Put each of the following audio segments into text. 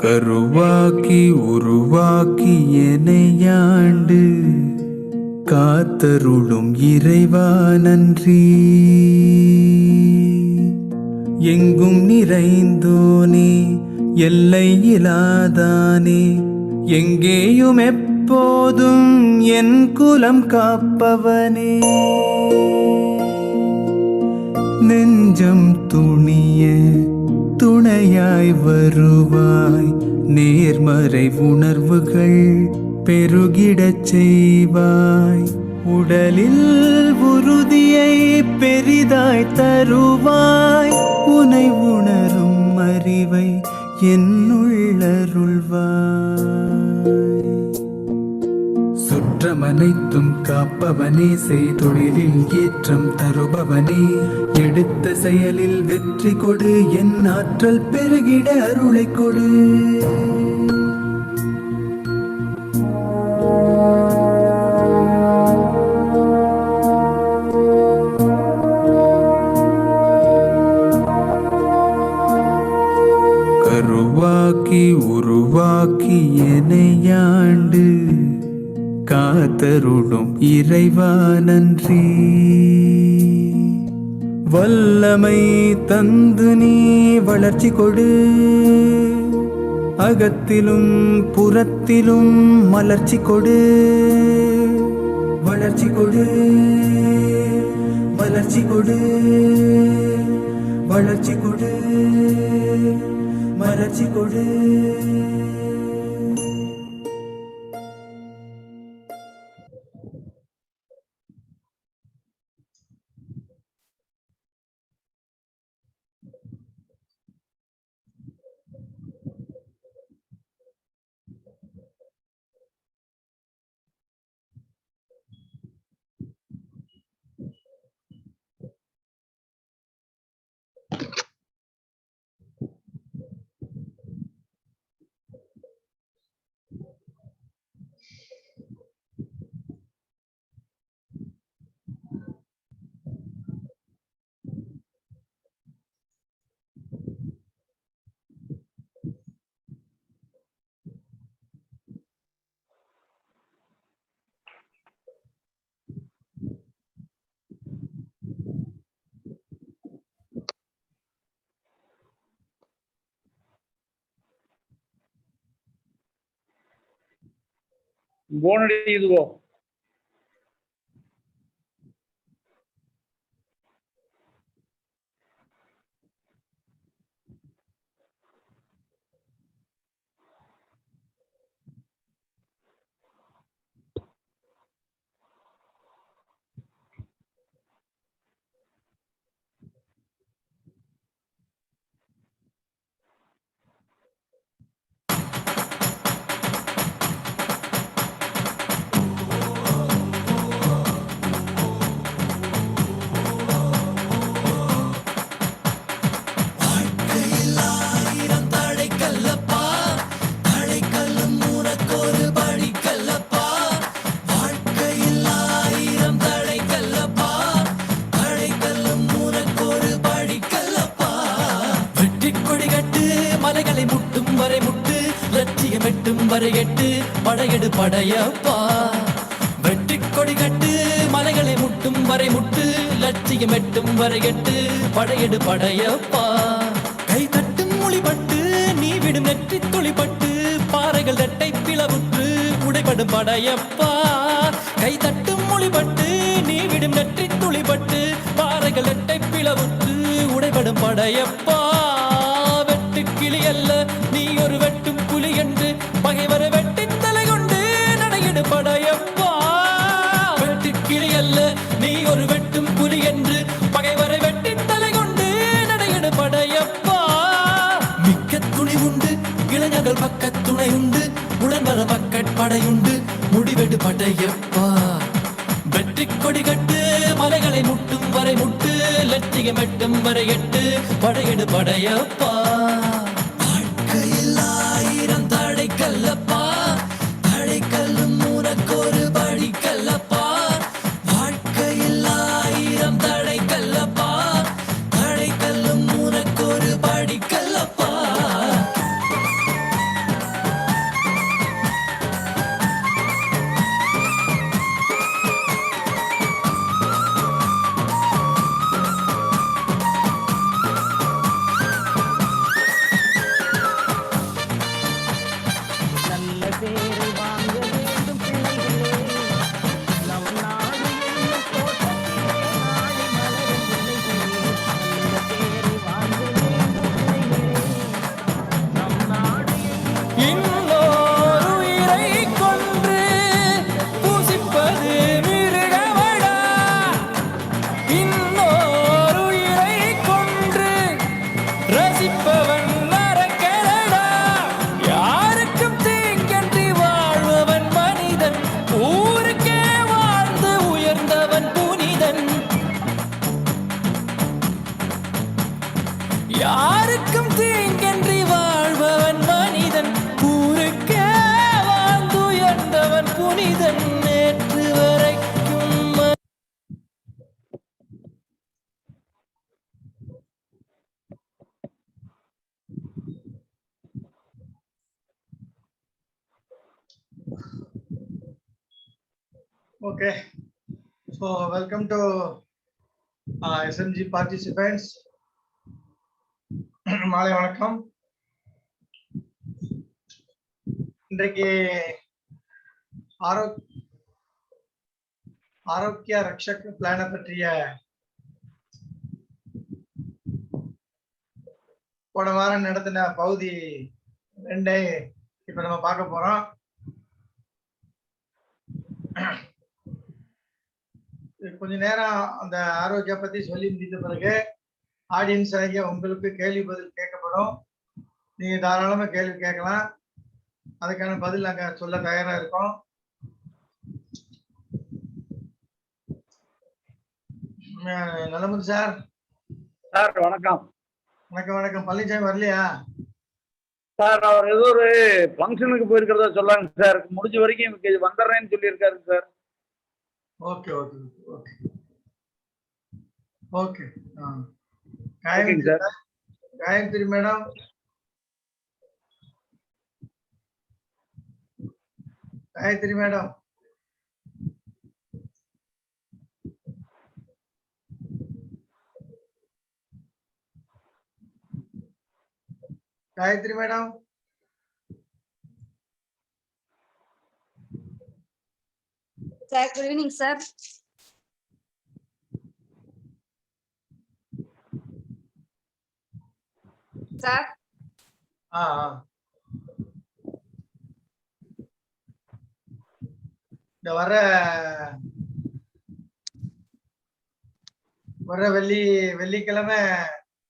கருவாக்கி உருவாக்கி எனையாண்டு காத்தருளும் இறைவா நன்றி. எங்கும் நிறைந்தோனே எல்லை இலாதானே, எங்கேயும் எப்போதும் என் குலம் காப்பவனே. நெஞ்சம் துணிய துணையாய் வருவாய், நேர்மறை உணர்வுகள் பெருகிடச் செய்வாய். உடலில் உறுதியை பெரிதாய் தருவாய், உனை உணரும் அறிவை என்னுள்ளருள்வாய். சுற்றமனைத்தும் காப்பவனே, செய்தொழிலில் ஏற்றம் தருபவனே, எடுத்த செயலில் வெற்றி கொடு, என் ஆற்றல் பெருகிட அருளை கொடு. கருவாக்கி உருவாக்கி எனையாண்டு காத்தருளும் இறைவா நன்றி. வல்லமை தந்து நீ வளர்ச்சி கொடு, அகத்திலும் புறத்திலும் மலர்ச்சி கொடு. வளர்ச்சி கொடு, மலர்ச்சி கொடு, வளர்ச்சி கொடு, மலர்ச்சி கொடு. போனடி இதுவோ வரையெட்டு படையெடு படையப்பா. வெற்றி கொடி கட்டு மலைகளை முட்டும் வரை முட்டு, லட்சியம் எட்டும் வரையெட்டு படையெடு படையப்பா. கை தட்டும் மொழிபட்டு நீ விடும் நெற்றி துளிப்பட்டு, பாறைகள் தட்டை பிளவுற்று உடைபடும் படையப்பா. கை தட்டும் மொழிபட்டு நீ விடும் நெற்றி துளிப்பட்டு, பாறைகள் தட்டை பிளவுற்று உடைபடும் படையப்பா. வெட்டு கிளி அல்ல நீ ஒரு வெட்டும் புலி என்று, பகைவரை வெட்டி தலை கொண்டு நடையிடு படையப்பா. வெட்டு கிளி அல்ல நீ ஒரு வெட்டும் புலி என்று, பகைவரை வெட்டி தலை கொண்டு நடையிடு படையப்பா. மிக்க துணி உண்டு இளைஞர்கள் பக்க துணை உண்டு, உடன்வர பக்கட் படையுண்டு முடிவெடு படையப்பா. வெற்றி கொடி கட்டு மலைகளை முட்டும் வரை முட்டு, லட்சியம் எட்டும் வரை எட்டு படையெடு படையப்பா. கல்லப்பா தடை கல்லும் உனக்கொரு படி கல்லப்பா. வாழ்க்கையில் 1000 தடை கல்லப்பா, தடை கல்லும் உனக்கொரு படி Kallappa. Okay, so welcome to SMG participants. மாலை வணக்கம். இன்றைக்கு ஆரோக்கிய ரக்ஷக் பிளான பற்றிய போன வாரம் நடத்தின பகுதி 2 இப்ப நம்ம பார்க்க போறோம். கொஞ்ச நேரம் அந்த ஆரோக்கிய பத்தி சொல்லி முடித்த பிறகு ஆடியன்ஸ் ஆகிய உங்களுக்கு கேள்வி பதில் கேட்கப்படும். நீங்க தாராளமா கேள்வி கேட்கலாம். அதுக்கான பதில் நாங்க சொல்ல தயாரா இருக்கோம். நலமுது சார். சார் வணக்கம். வணக்கம் வணக்கம். பழனிசாமி வரலையா சார்? அவர் ஏதோ ஒரு ஃபங்க்ஷனுக்கு போயிருக்கிறதா சொல்லாங்க சார். முடிஞ்ச வரைக்கும் வந்துடுறேன்னு சொல்லியிருக்காரு sir. Okay okay okay okay. Gayathri madam, Gayathri madam, Gayathri madam, Sir, good evening, sir. Sir, இந்த வர வெள்ளிக்கிழமை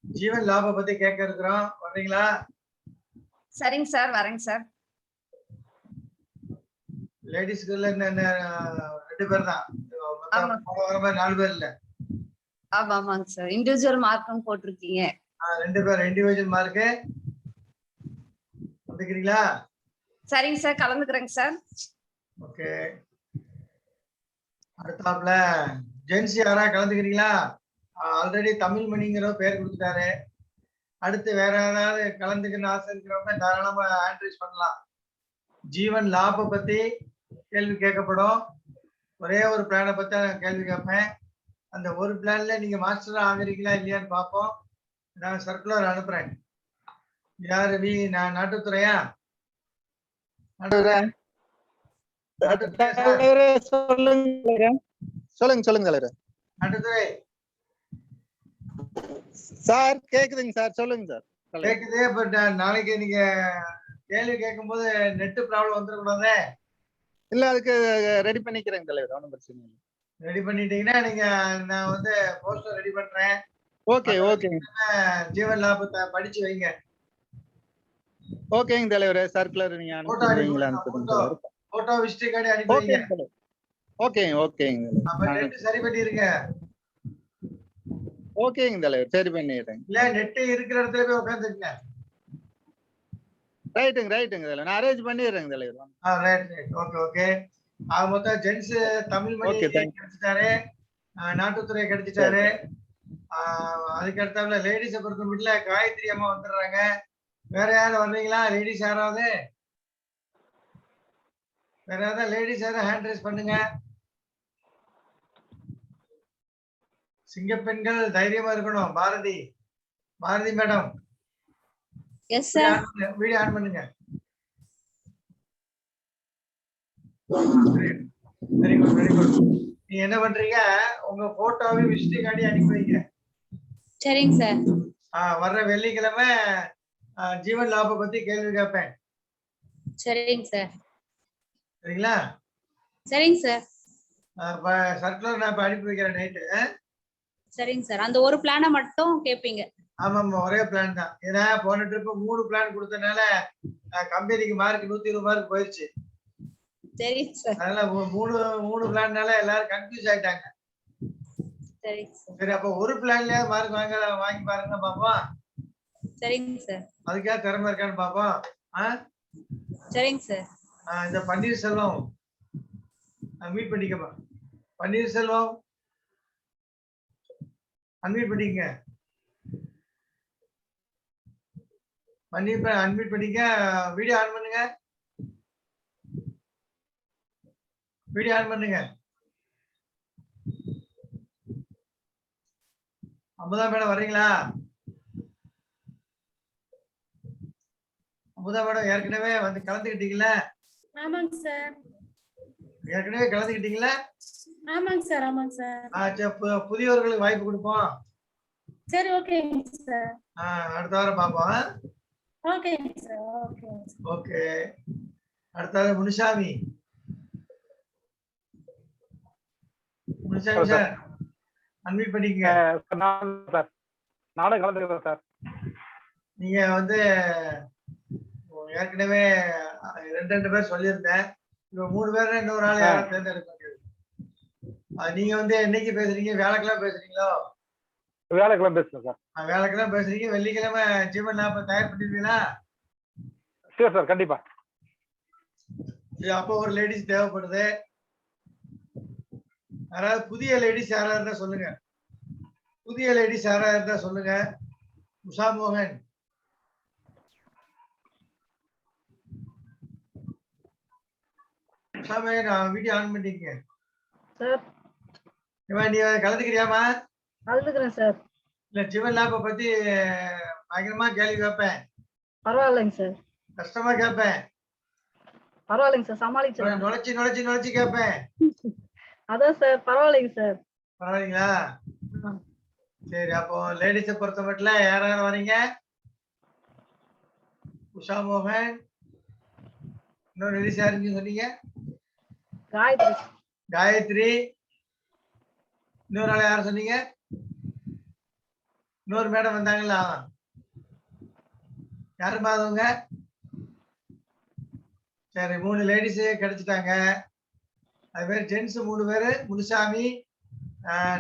ஜீவன் லாப பத்தி கேட்க இருக்கிறோம். வர்றீங்களா? சரிங்க சார், வரேங்க சார். லேடிஸ்க்கு 2 பேர் தான். ஆமா. 4 பேர் இல்ல. ஆமாங்க சார். இண்டிவிஜுவல் மார்க்கும் போட்டிருக்கீங்க. 2 பேர் இண்டிவிஜுவல் மார்க்கு. வந்துக்கிறீங்களா? சரிங்க சார், கலந்துக்கிறேங்க சார். ஓகே. அடுத்தாப்புல ஜென்சி யாரா கலந்துக்கிறீங்களா? ஆல்ரெடி தமிழ் மணிங்கிற பேர் கொடுத்துட்டாரு. அடுத்து வேற ஏதாவது கலந்துக்கணும்னு ஆசை இருக்கிறவங்க தாராளமா ஹேண்ட் ரைஸ் பண்ணலாம். ஜீவன் லாப பத்தி கேள்வி கேட்கப்படும். ஒரே ஒரு பிளானை பத்தி நான் கேள்வி கேட்பேன். அந்த ஒரு பிளான்ல நீங்க மாஸ்டர் ஆகுறீங்களா இல்லையான்னு பார்ப்போம். நான் சர்க்குலர் அனுப்புறேன். யாரு நான் நாட்டுத்துறையா? சொல்லுங்க தலைவர். நாட்டுத்துறை சார் கேக்குதுங்க சார், சொல்லுங்க சார். கேக்குது. பட் நாளைக்கு நீங்க கேள்வி கேட்கும் போது நெட் ப்ராப்ளம் வந்துடக்கூடாது. இல்ல, அதுக்கு ரெடி பண்ணிக்கிறேங்க தலைவர், ஒன்றும் பிரச்சனை இல்லை. ரெடி பண்ணிட்டீங்கன்னா நீங்க நான் வந்து போஸ்டர் ரெடி பண்றேன். Okay okay. ஜீவன் லாபத்தை படிச்சு வைங்க. ஓகேங்க தலைவர். சர்க்குலர் நீங்க அனுப்புவீங்களா? போட்டோ விசிட்டிங் கார்டு அனுப்பி வைங்க. ஓகே ஓகேங்க. அப்ப நெட் சரி பண்ணிருங்க. ஓகேங்க தலைவர், சரி பண்ணிடுறேன். இல்ல நெட் இருக்கிற இடத்துல போய் உட்கார்ந்துங்க. ரைட்டுங்க தலைவர், நான் அரேஞ்ச் பண்ணிடுறேங்க தலைவர். ரைட். Okay okay. மொத்தம் ஜென்ஸ் தமிழ் மணி கிடைச்சிட்டாரு, நாட்டுத்துறை கிடைச்சிட்டாரு. அதுக்கு அடுத்தாப்புல லேடிஸை பொறுத்த மட்டும் காயத்ரி அம்மா வந்துடுறாங்க. வேற யாரும் வர்றீங்களா? லேடிஸ் யாராவது? வேற யாராவது லேடிஸ் யாராவது ஹேண்ட் ரைஸ் பண்ணுங்க. சிங்கப்பெண்கள் தைரியமா இருக்கணும். Bharathi madam, yes sir. Video on பண்ணுங்க. Very good very good. நீ என்ன பண்றீங்க? உங்க போட்டோவை விசிட்டிங் கார்டு அனுப்பி வைங்க. சரிங்க சார். வர்ற வெள்ளிக்கிழமை ஜீவன் லாப பத்தி கேள்வி கேட்பேன். சரிங்க சார். சரிங்களா? சரிங்க சார். சர்க்குலர் நான் இப்ப அனுப்பி வைக்கிறேன் நைட்டு. சரிங்க சார். அந்த ஒரு பிளானை மட்டும் கேட்பீங்க? ஆமா, ஒரே பிளான் தான். ஏன்னா போன ட்ரிப் 3 பிளான் கொடுத்தனால கம்பெனிக்கு மார்க் 120 மார்க் போயிருச்சு. சரிங்க சார். அதனால 3 பிளான்னால எல்லாரும் கன்ஃபியூஸ் ஆயிட்டாங்க. சரிங்க சார். சரி, அப்ப ஒரு பிளான்லயே மார்க் வாங்கி பாருங்க பாப்போம். சரிங்க சார். அதுக்காக திறமை இருக்கான்னு பாப்போம். சரிங்க சார். இந்த பன்னீர்செல்வம் மீட் பண்ணிக்கப்பா. பன்னீர்செல்வம் அன்மியூட் பண்ணிக்க. அன்மியூட் பண்ணிக்க. வீடியோ ஆன் பண்ணுங்க. வீடியோ ஆன் பண்ணுங்க. அமுதா மேடம் வர்றீங்களா? அமுதா மேடம் ஏற்கனவே வந்து கலந்துக்கிட்டீங்கல்ல? ஆமாங்க சார். ஏற்கனவே கலந்துக்கிட்டீங்கல்ல? ஆமாங்க சார். ஆமாங்க சார். சரி, புதியவர்களுக்கு வாய்ப்பு கொடுப்போம். சரி, ஓகேங்க சார். அடுத்த வாரம் பார்ப்போம். ஓகேங்க சார். ஓகே. ஓகே. அடுத்தது முனுசாமி. முனுசாமி சார் அன்மியூட் பண்ணிக்கங்க. சார் நானும் கலந்துக்கிறேன் சார். நீங்க வந்து ஏற்கனவே 2 பேர் சொல்லியிருந்தேன். இப்ப 3 பேர் இன்னொரு ஆள் யாரும் தேர்ந்தெடுக்க முடியாது. நீங்க வந்து என்னைக்கு பேசுறீங்க? வியாழக்கிழமை பேசுறீங்களோ? வியாழக்கிழமை பேசுறேன் சார். வியாழக்கிழமை பேசுறீங்க. வெள்ளிக்கிழமை ஜீவன் லேப் தயார் பண்ணிருக்கீங்களா? சரி சார், கண்டிப்பா. அப்போ ஒரு லேடிஸ் தேவைப்படுது. யாராவது புதிய லேடிஸ் யாரா இருந்தா சொல்லுங்க. புதிய லேடிஸ் யாரா இருந்தா சொல்லுங்க. உஷா மோகன். உஷா மோகன் வீடியோ ஆன் பண்ணிக்கங்க. சார் நீ கலந்துக்கிறியாமா? கலந்துக்கிறேன் சார். இல்ல ஜீவன் லேப்பை பத்தி பயங்கரமா கேள்வி கேட்பேன். பரவாயில்லைங்க சார். கஷ்டமா கேட்பேன். பரவாயில்லைங்க சார். சமாளிச்சிடலாம். நுழைச்சு கேட்பேன். அதான் சார். பரவாயில்லைங்க சார். பரவாயில்லைங்களா? சரி, அப்போ லேடிஸை பொறுத்த மட்டும் யார் யார் வரீங்க? உஷா மோகன். இன்னொரு லேடிஸ் யாருன்னு சொன்னீங்க? காயத்ரி. இன்னொரு ஆள் யார் சொன்னீங்க? இன்னொரு மேடம் வந்தாங்களா? யாருமா அவங்க? சரி, 3 லேடிஸ் கிடைச்சிட்டாங்க. அது மாதிரி ஜென்ஸ் 3 பேரு. முனுசாமி,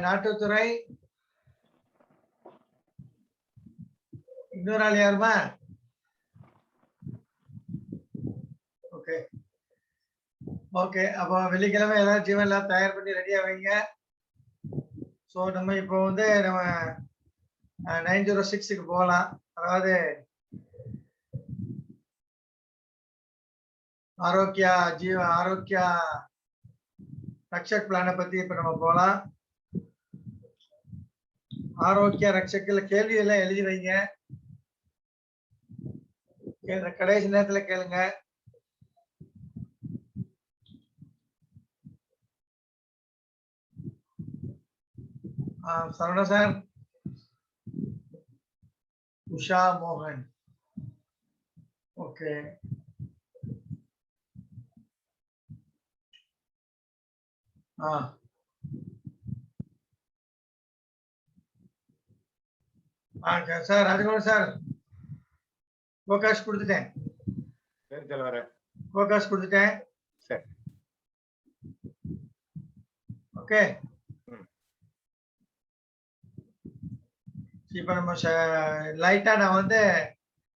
நாட்டுத்துறை, இன்னொரு ஆள் யாருமா? Okay okay. அப்போ வெள்ளிக்கிழமை ஏதாவது ஜீவன் லேப் தயார் பண்ணி ரெடியா வைங்க. ஸோ நம்ம இப்போ வந்து நம்ம 906க்கு போகலாம். அதாவது ஆரோக்கியா ரக்ஷக் பிளானை பத்தி இப்ப நம்ம போலாம். ஆரோக்கிய ரக்ஷக்ல கேள்வி எல்லாம் எழுதி வைங்க. கடைசி நேரத்துல கேளுங்க. சரவணா சார். உஷா மோகன். ஓகே. சார் ராஜகோபால் சார் கோகாஷ் கொடுத்துட்டேன். கோகாஷ் கொடுத்துட்டேன். சரி. ஓகே. இப்ப நம்ம லைட்டா நான் வந்து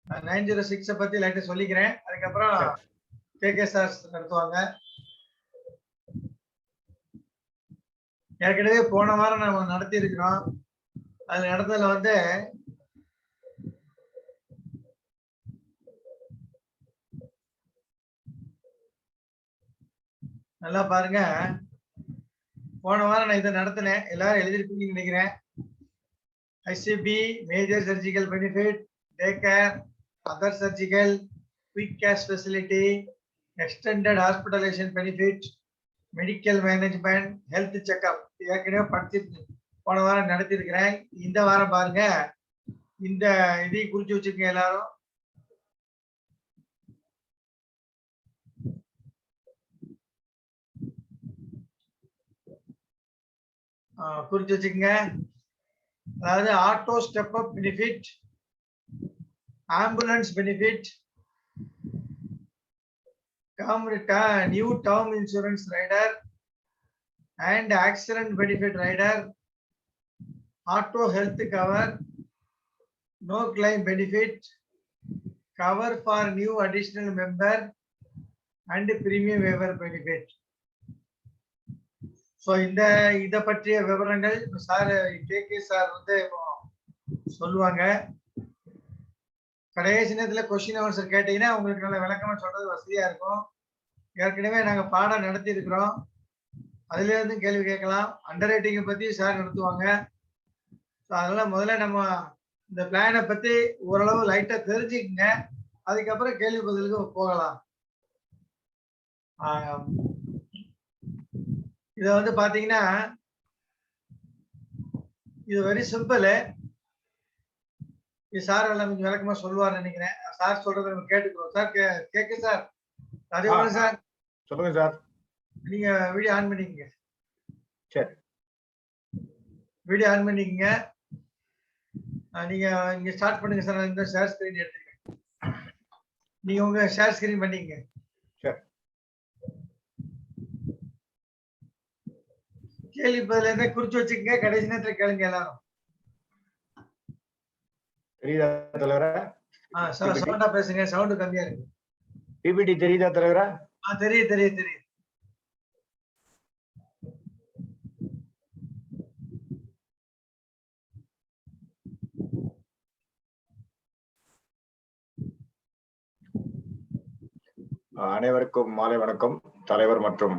906 பத்தி லைட்டா சொல்லிக்கிறேன். அதுக்கப்புறம் கே சார் நடத்துவாங்க. ஏற்கனவே போன வாரம் நம்ம நடத்தி இருக்கிறோம். அது நடந்ததுல வந்து நல்லா பாருங்க. போன வாரம் நான் இதை நடத்தினேன். எல்லாரும் எழுதிருப்பீங்கன்னு நினைக்கிறேன். ICB, major surgical benefit, daycare, other surgical, quick cash facility, extended hospitalization benefit, medical management, health checkup. ஏற்கனவே படிச்சு போன வாரம் நடத்தி இருக்கிறேன். இந்த வாரம் பாருங்க, இந்த இதையும் குறிச்சு வச்சுக்கோங்க எல்லாரும். குறிச்சு வச்சுக்கோங்க. அதாவது auto step up benefit, ambulance benefit, new term insurance rider and accident benefit rider, auto health cover, no claim benefit, cover for new additional member and premium waiver benefit. So இதை பற்றிய விவரங்கள் சார் கே சார் வந்து இப்போ சொல்லுவாங்க. கடைசி நேரத்தில் question answer கேட்டீங்கன்னா உங்களுக்கு நல்ல விளக்கமா சொல்றது வசதியா இருக்கும். ஏற்கனவே நாங்கள் பாடம் நடத்தி இருக்கிறோம். அதுல இருந்து கேள்வி கேட்கலாம். அண்டர் ரைட்டிங்கை பத்தி சார் நடத்துவாங்க. அதனால முதல்ல நம்ம இந்த பிளானை பத்தி ஓரளவு லைட்டா தெரிஞ்சுக்கங்க. அதுக்கப்புறம் கேள்வி பதிலுக்கு போகலாம். இத வந்து பாத்தீங்கன்னா இது வெரி சிம்பிள். இது சார் எல்லாம் கொஞ்சம் விளக்கமா சொல்லுவார்னு நினைக்கிறேன். சார் சொல்றதை நம்ம கேட்டுக்கிறோம். சார் கேக்கு சார். ராஜகோபாலன் சார் சொல்லுங்க சார். நீங்க வீடியோ ஆன் பண்ணிக்கங்க. சரி, வீடியோ ஆன் பண்ணிக்கங்க. நீங்க இங்க ஸ்டார்ட் பண்ணுங்க சார். இந்த ஷேர் ஸ்கிரீன் எடுத்துக்கங்க. நீங்க உங்க ஷேர் ஸ்கிரீன் பண்ணிக்கங்க. சரி. கேள்வி பதில இருந்தா குறிச்சு வச்சுக்கங்க. கடைசி நேரத்துல கேளுங்க எல்லாரும். தெரியுதா தலைவர? சவுண்டா பேசுங்க. சவுண்ட் கம்மியா இருக்கு. பிபிடி தெரியுதா தலைவர? தெரியுது தெரியுது தெரியுது. அனைவருக்கும் மாலை வணக்கம். தலைவர் மற்றும்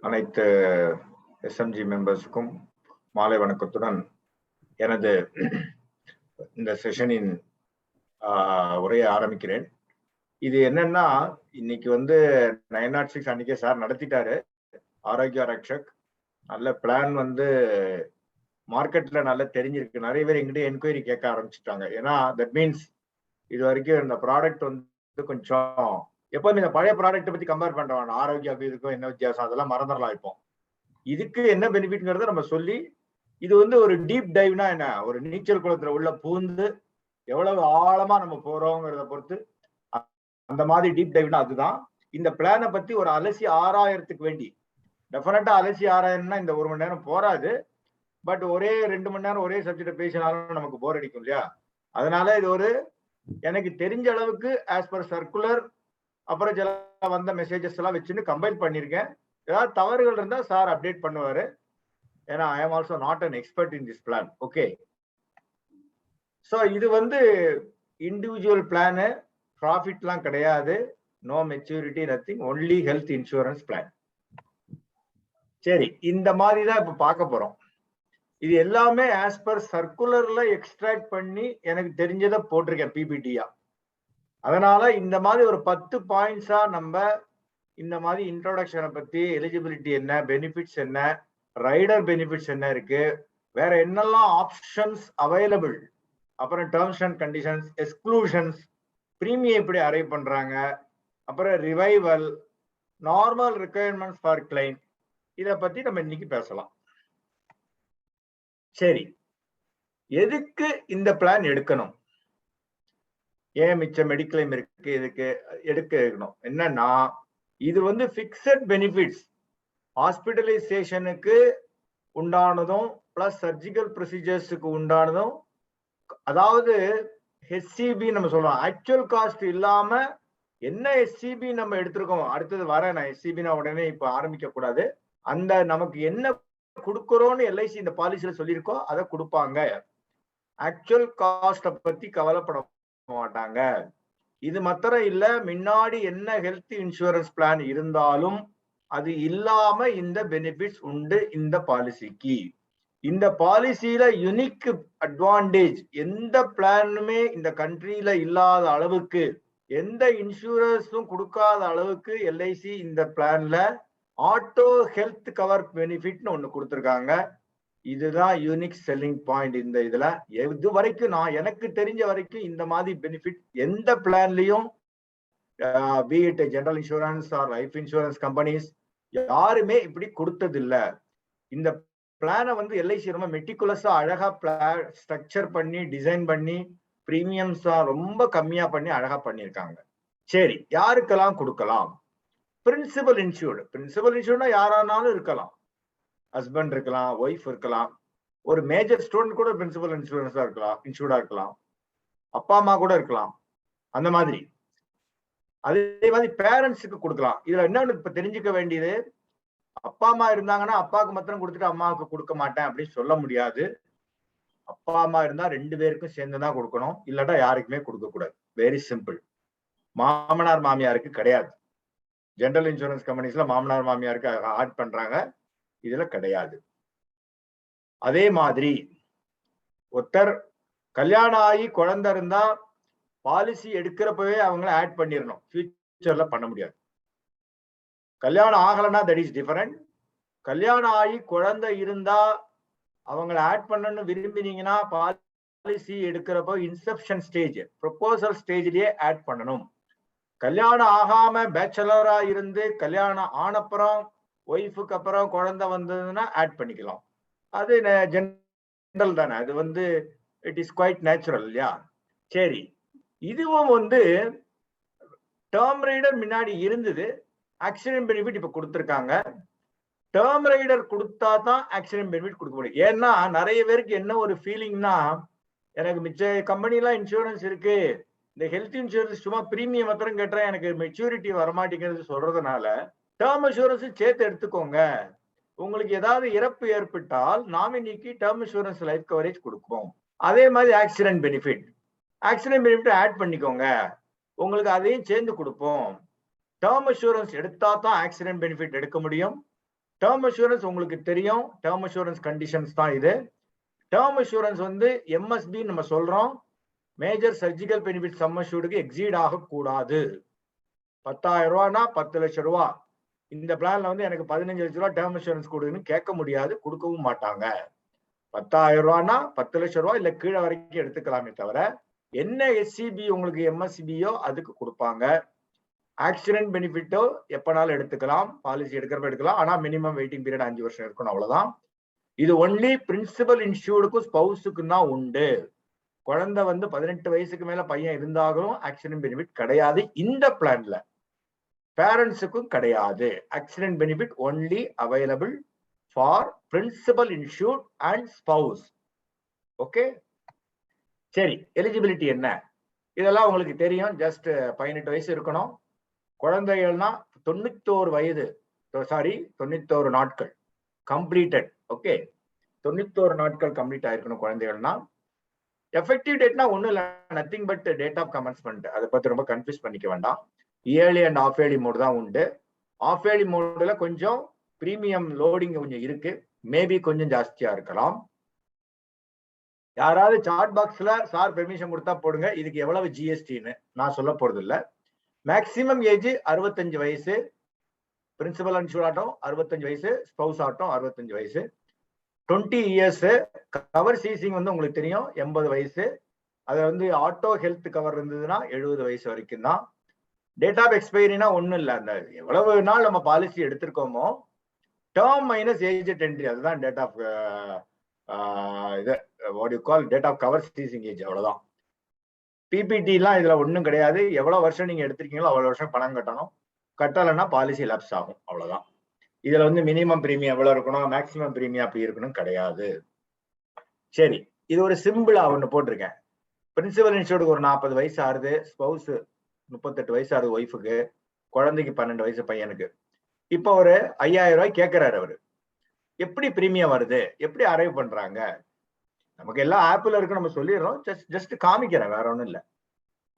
அனைத்து எஸ்எம்ஜி மெம்பர்ஸுக்கும் மாலை வணக்கத்துடன் எனது இந்த செஷனின் உரையை ஆரம்பிக்கிறேன். இது என்னன்னா, இன்னைக்கு வந்து 906 அன்னைக்கே சார் நடத்திட்டாரு. ஆரோக்கிய ரக்ஷக் நல்ல பிளான் வந்து மார்க்கெட்ல நல்லா தெரிஞ்சிருக்கு. நிறைய பேர் எங்கிட்ட என்கொயரி கேட்க ஆரம்பிச்சுட்டாங்க. ஏன்னா தட் மீன்ஸ் இது வரைக்கும் இந்த ப்ராடக்ட் வந்து கொஞ்சம் எப்பவுமே இந்த பழைய ப்ராடக்ட்டை பத்தி கம்பேர் பண்ற வேண்டாம். ஆரோக்கியா இதுக்கும் என்ன வித்தியாசம் அதெல்லாம் மறந்துடலாம். இப்போ இதுக்கு என்ன பெனிஃபிட்ங்கிறத நம்ம சொல்லி, இது வந்து ஒரு டீப் டைவ்னா என்ன, ஒரு நீச்சல் குளத்துல உள்ள பூந்து எவ்வளவு ஆழமா நம்ம போறோங்கிறத பொறுத்து அந்த மாதிரி டீப் டைவ்னா அதுதான். இந்த பிளானை பத்தி ஒரு அலசி ஆராயறதுக்கு வேண்டி டெஃபினட்டா அலசி ஆராயணும்னா இந்த 1 மணி நேரம் போராது. பட் ஒரே 2 மணி நேரம் ஒரே சப்ஜெக்ட் பேசினாலும் நமக்கு போர் அடிக்கும் இல்லையா? அதனால இது ஒரு எனக்கு தெரிஞ்ச அளவுக்கு ஆஸ் பர் சர்க்குலர் அப்புறம் சில வந்த மெசேஜஸ் எல்லாம் வச்சுன்னு கம்பைல் பண்ணியிருக்கேன். ஏதாவது தவறுகள் இருந்தா சார் அப்டேட் பண்ணுவாரு. ஏன்னா I am also not an expert in this plan. Okay, so இது வந்து இண்டிவிஜுவல் பிளானு, ப்ராஃபிட்லாம் கிடையாது, no maturity, nothing, only health insurance plan. சரி, இந்த மாதிரி தான் இப்போ பார்க்க போறோம். இது எல்லாமே ஆஸ் பர் சர்க்குலர்ல எக்ஸ்ட்ராக்ட் பண்ணி எனக்கு தெரிஞ்சதை போட்டிருக்கேன் பிபிடியா. அதனால இந்த மாதிரி ஒரு 10 பாயிண்ட்ஸா நம்ம இந்த மாதிரி இன்ட்ரோடக்ஷனை பத்தி, எலிஜிபிலிட்டி என்ன, பெனிஃபிட்ஸ் என்ன, ரைடர் பெனிஃபிட்ஸ் என்ன இருக்கு, வேற என்னெல்லாம் ஆப்ஷன்ஸ் அவைலபிள், அப்புறம் terms and conditions, exclusions, premium எப்படி அரைவ் பண்றாங்க, அப்புறம் revival, normal requirements for claim, இதை பத்தி நம்ம இன்னைக்கு பேசலாம். சரி, எதுக்கு இந்த பிளான் எடுக்கணும், ஏன் மிச்ச மெடிக்ளைம் இருக்கு, இதுக்கு எடுக்கணும் என்னன்னா, இது வந்து பிக்சட் பெனிஃபிட்ஸ், ஹாஸ்பிட்டலைசேஷனுக்கு உண்டானதும் பிளஸ் சர்ஜிக்கல் ப்ரொசீஜர்ஸுக்கு உண்டானதும், அதாவது ஹெச்சிபி நம்ம சொல்றோம், ஆக்சுவல் காஸ்ட் இல்லாம என்ன ஹெச்சிபி நம்ம எடுத்திருக்கோம். அடுத்தது வர நான் ஹெச்சிபினா உடனே இப்ப ஆரம்பிக்க கூடாது. அந்த நமக்கு என்ன கொடுக்குறோம்னு எல்ஐசி இந்த பாலிசியில சொல்லியிருக்கோம் அதை கொடுப்பாங்க. ஆக்சுவல் காஸ்ட பத்தி கவலைப்பட மாட்டாங்க. இது மாத்திரம் இல்ல, முன்னாடி என்ன ஹெல்த் இன்சூரன்ஸ் பிளான் இருந்தாலும் அது இல்லாம இந்த பெனிஃபிட்ஸ் உண்டு இந்த பாலிசிக்கு. இந்த பாலிசியில யுனிக் அட்வான்டேஜ் எந்த பிளானுமே இந்த கண்ட்ரியில இல்லாத அளவுக்கு, எந்த இன்சூரன்ஸும் கொடுக்காத அளவுக்கு எல்ஐசி இந்த பிளான்ல ஆட்டோ ஹெல்த் கவர் பெனிஃபிட்னு ஒண்ணு கொடுத்துருக்காங்க. இதுதான் யூனிக் செல்லிங் பாயிண்ட். இந்த இதுல இது வரைக்கும் நான் எனக்கு தெரிஞ்ச வரைக்கும் இந்த மாதிரி பெனிஃபிட் எந்த பிளான்லயும், be it general insurance or life insurance companies, யாருமே இப்படி கொடுத்தது இல்ல. இந்த பிளானை வந்து எல்ஐசி ரொம்ப மெட்டிகுலஸா அழகா ஸ்ட்ரக்சர் பண்ணி டிசைன் பண்ணி பிரீமியம்ஸா ரொம்ப கம்மியா பண்ணி அழகா பண்ணியிருக்காங்க. சரி, யாருக்கெல்லாம் கொடுக்கலாம்? Principal insured. பிரின்சிபல் இன்சூர்ட்னா யாரானாலும் இருக்கலாம். ஹஸ்பண்ட் இருக்கலாம், ஒய்ஃப் இருக்கலாம், ஒரு மேஜர் ஸ்டூடெண்ட் கூட பிரின்சிபல் இன்சூரன்ஸா இருக்கலாம், இன்சூர்டா இருக்கலாம், அப்பா அம்மா கூட இருக்கலாம். அந்த மாதிரி அதே மாதிரி பேரண்ட்ஸுக்கு கொடுக்கலாம். இதுல என்ன இப்ப தெரிஞ்சுக்க வேண்டியது, அப்பா அம்மா இருந்தாங்கன்னா அப்பாவுக்கு மாத்திரம் கொடுத்துட்டு அம்மாவுக்கு கொடுக்க மாட்டேன் அப்படின்னு சொல்ல முடியாது. அப்பா அம்மா இருந்தா 2 பேருக்கும் சேர்ந்துதான் கொடுக்கணும், இல்லாட்டா யாருக்குமே கொடுக்க கூடாது. Very simple. மாமனார் மாமியாருக்கு கிடையாது. ஜெனரல் இன்சூரன்ஸ் கம்பெனிஸ்ல மாமனார் மாமியாருக்கு ஆட் பண்றாங்க. இதுல கிடையாது. அதே மாதிரி ஒருத்தர் கல்யாணம் ஆகி குழந்தை இருந்தா பாலிசி எடுக்கிறப்பவே அவங்கள ஆட் பண்ணிடணும், ஃபியூச்சர்ல பண்ண முடியாது. கல்யாணம் ஆகலைன்னா தட் இஸ் டிஃபரெண்ட். கல்யாணம் ஆகி குழந்தை இருந்தா அவங்கள ஆட் பண்ணணும்னு விரும்பினீங்கன்னா பாலிசி எடுக்கிறப்போ இன்செப்ஷன் ஸ்டேஜ், ப்ரொபோசல் ஸ்டேஜ்லயே ஆட் பண்ணணும். கல்யாணம் ஆகாம பேச்சலரா இருந்து கல்யாணம் ஆனப்புறம் ஒய்ஃபுக்கு அப்புறம் குழந்தை வந்ததுன்னா ஆட் பண்ணிக்கலாம். அது ஜெனரல் தானே, அது வந்து இட் இஸ் குவைட் நேச்சுரல் இல்லையா? சரி, இதுவும் டேர்ம் ரைடர் முன்னாடி இருந்தது, ஆக்சிடென்ட் பெனிஃபிட் இப்ப கொடுத்துருக்காங்க. டேர்ம் ரைடர் கொடுத்தா தான் ஆக்சிடென்ட் பெனிஃபிட் கொடுக்க முடியும். ஏன்னா நிறைய பேருக்கு என்ன ஒரு ஃபீலிங்னா, எனக்கு மிச்ச கம்பெனிலாம் இன்சூரன்ஸ் இருக்கு, இந்த ஹெல்த் இன்சூரன்ஸ் சும்மா பிரீமியம் மாத்திரம் கேட்டா எனக்கு மெச்சூரிட்டி வரமாட்டேங்கிறது சொல்றதுனால டேர்ம் இன்சூரன்ஸ் சேர்த்து எடுத்துக்கோங்க. உங்களுக்கு ஏதாவது இறப்பு ஏற்பட்டால் நாமினிக்கு டேர்ம் இன்சூரன்ஸ் லைஃப் கவரேஜ் கொடுக்கும். அதே மாதிரி ஆக்சிடென்ட் பெனிஃபிட் ஆட் பண்ணிக்கோங்க, உங்களுக்கு அதையும் சேர்ந்து கொடுப்போம். டேர்ம் இன்சூரன்ஸ் எடுத்தா தான் ஆக்சிடென்ட் பெனிஃபிட் எடுக்க முடியும். டேர்ம் இன்சூரன்ஸ் உங்களுக்கு தெரியும், டேர்ம் இன்சூரன்ஸ் கண்டிஷன்ஸ் தான் இது. டேர்ம் இன்சூரன்ஸ் எம்எஸ்பி நம்ம சொல்றோம், மேஜர் சர்ஜிக்கல் பெனிஃபிட் சம் அஷ்யூர்டுக்கு எக்ஸீட் ஆகக்கூடாது. 10,000 ரூபானா 10 லட்சம் ரூபா. இந்த பிளான்ல எனக்கு 15 லட்சம் ரூபா டேர்ம் இன்சூரன்ஸ் கொடுக்குன்னு கேட்க முடியாது, கொடுக்கவும் மாட்டாங்க. 10,000 ரூபானா 10 லட்சம் ரூபா இல்ல கீழே வரைக்கும் எடுத்துக்கலாமே தவிர, என்ன எஸ்சிபி உங்களுக்கு எம்எஸ்சிபியோ அதுக்கு கொடுப்பாங்க. ஆக்சிடென்ட் பெனிஃபிட்டோ எப்பனாலும் எடுத்துக்கலாம், பாலிசி எடுக்கிறப்ப எடுக்கலாம். ஆனா மினிமம் வெயிட்டிங் பீரியட் 5 வருஷம் இருக்கணும், அவ்வளவுதான். இது ஒன்லி பிரின்சிபல் இன்சூர்டுக்கும் ஸ்பௌஸுக்கும் தான் உண்டு. குழந்தை 18 வயசுக்கு மேல பையன் இருந்தாலும் ஆக்சிடென்ட் பெனிஃபிட் கிடையாது இந்த பிளான்ல. பேரண்ட்ஸுக்கும் கிடையாது. Accident benefit only available for principal insured and spouse. Okay, சரி. எலிஜிபிலிட்டி என்ன, இதெல்லாம் உங்களுக்கு தெரியும். ஜஸ்ட் 18 வயசு இருக்கணும். குழந்தைகள்னா 91 நாட்கள் கம்ப்ளீட்டட். ஓகே, 91 நாட்கள் கம்ப்ளீட் ஆயிருக்கணும் குழந்தைகள்னா. எஃபெக்டிவ் டேட்னா ஒன்றும் இல்லை, nothing but date of commencement. அதை பத்தி ரொம்ப கன்ஃபியூஸ் பண்ணிக்க வேண்டாம். Yearly and half yearly mode தான் உண்டு. ஆஃப் இயர்லி மோடுல கொஞ்சம் பிரீமியம் லோடிங் கொஞ்சம் இருக்கு, மேபி கொஞ்சம் ஜாஸ்தியா இருக்கலாம். யாராவது சாட் பாக்ஸ்ல சார் பெர்மிஷன் கொடுத்தா போடுங்க, இதுக்கு எவ்வளவு ஜிஎஸ்டின்னு நான் சொல்ல போறது இல்லை. மேக்சிமம் ஏஜ் 65 வயசு, பிரின்சிபல் இன்சூர் ஆட்டம் 65 வயசு, ஸ்பௌஸ் ஆட்டம் 65 வயசு. 20 இயர்ஸ் கவர் சீசிங் உங்களுக்கு தெரியும் 80 வயசு. அது ஆட்டோ ஹெல்த் கவர் இருந்ததுன்னா 70 வயசு வரைக்கும் தான். டேட் ஆஃப் எக்ஸ்பைரினா ஒன்றும் இல்லை, அந்த எவ்வளவு நாள் நம்ம பாலிசி எடுத்திருக்கோமோ டேர்ம் மைனஸ் ஏஜ் என்ட்ரி, அதுதான் date of date of cover ceasing age, அவ்வளவுதான். பிபிடிலாம் இதுல ஒன்றும் கிடையாது. எவ்வளவு வருஷம் நீங்க எடுத்திருக்கீங்களோ அவ்வளவு வருஷம் பணம் கட்டணும், கட்டலைன்னா பாலிசி லேப்ஸ் ஆகும், அவ்வளவுதான். இதுல மினிமம் பிரீமியம் எவ்வளவு இருக்கணும், மேக்சிமம் பிரீமியம் அப்படி இருக்கணும் கிடையாது. சரி, இது ஒரு சிம்பிளா ஒண்ணு போட்டிருக்கேன். பிரின்சிபல் இன்சூர்டுக்கு ஒரு 40 வயசு ஆறுது, ஸ்பௌஸ் 38 வயசு ஆகுது ஒய்ஃபுக்கு, குழந்தைக்கு 12 வயசு பையனுக்கு. இப்போ ஒரு 5000 ரூபாய் கேட்கிறாரு அவரு. எப்படி பிரீமியம் வருது, எப்படி அரைவ் பண்றாங்க? நமக்கு எல்லாம் ஆப்பிள் இருக்கு, நம்ம சொல்லிடுறோம், ஜஸ்ட் காமிக்கிறேன், வேற ஒன்றும் இல்லை.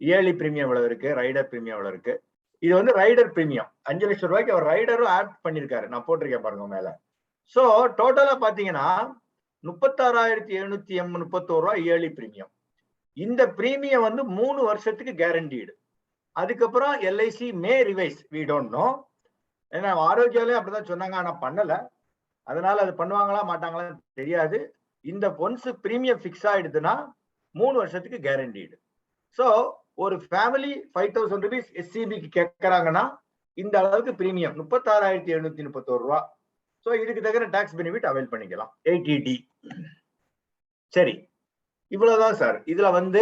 இயர்லி பிரீமியம் எவ்வளவு இருக்கு, ரைடர் பிரீமியம் எவ்வளவு இருக்கு. இது ரைடர் பிரீமியம் 5 லட்சம் ரூபாய்க்கு அவர் ரைடரும் ஆட் பண்ணிருக்காரு, நான் போட்டிருக்கேன் பாருங்க மேல. சோ டோட்டலா பாத்தீங்கன்னா 36,731 ரூபாய் இயர்லி பிரீமியம். இந்த பிரீமியம் 3 வருஷத்துக்கு கேரண்டீடு. அதுக்கப்புறம் LIC may revise, we don't know. ஏன்னா ஆரோக்கியாலே அப்படிதான் சொன்னாங்க, ஆனா பண்ணல. அதனால அது பண்ணுவாங்களா மாட்டாங்களா தெரியாது. இந்த ஒன்ஸ் பிரீமியம் பிக்ஸ் ஆயிடுதுன்னா 3 வருஷத்துக்கு கேரண்டீடு. சோ ஒரு ஃபேமிலி 5,000 rupees எஸ்சிபிக்கு கேட்கறாங்கன்னா இந்த அளவுக்கு பிரீமியம் 36,731 ரூபா. சோ இதுக்கு தகுந்த டாக்ஸ் பெனிஃபிட் அவைல் பண்ணிக்கலாம் 80D. சரி, இவ்வளவுதான் சார். இதுல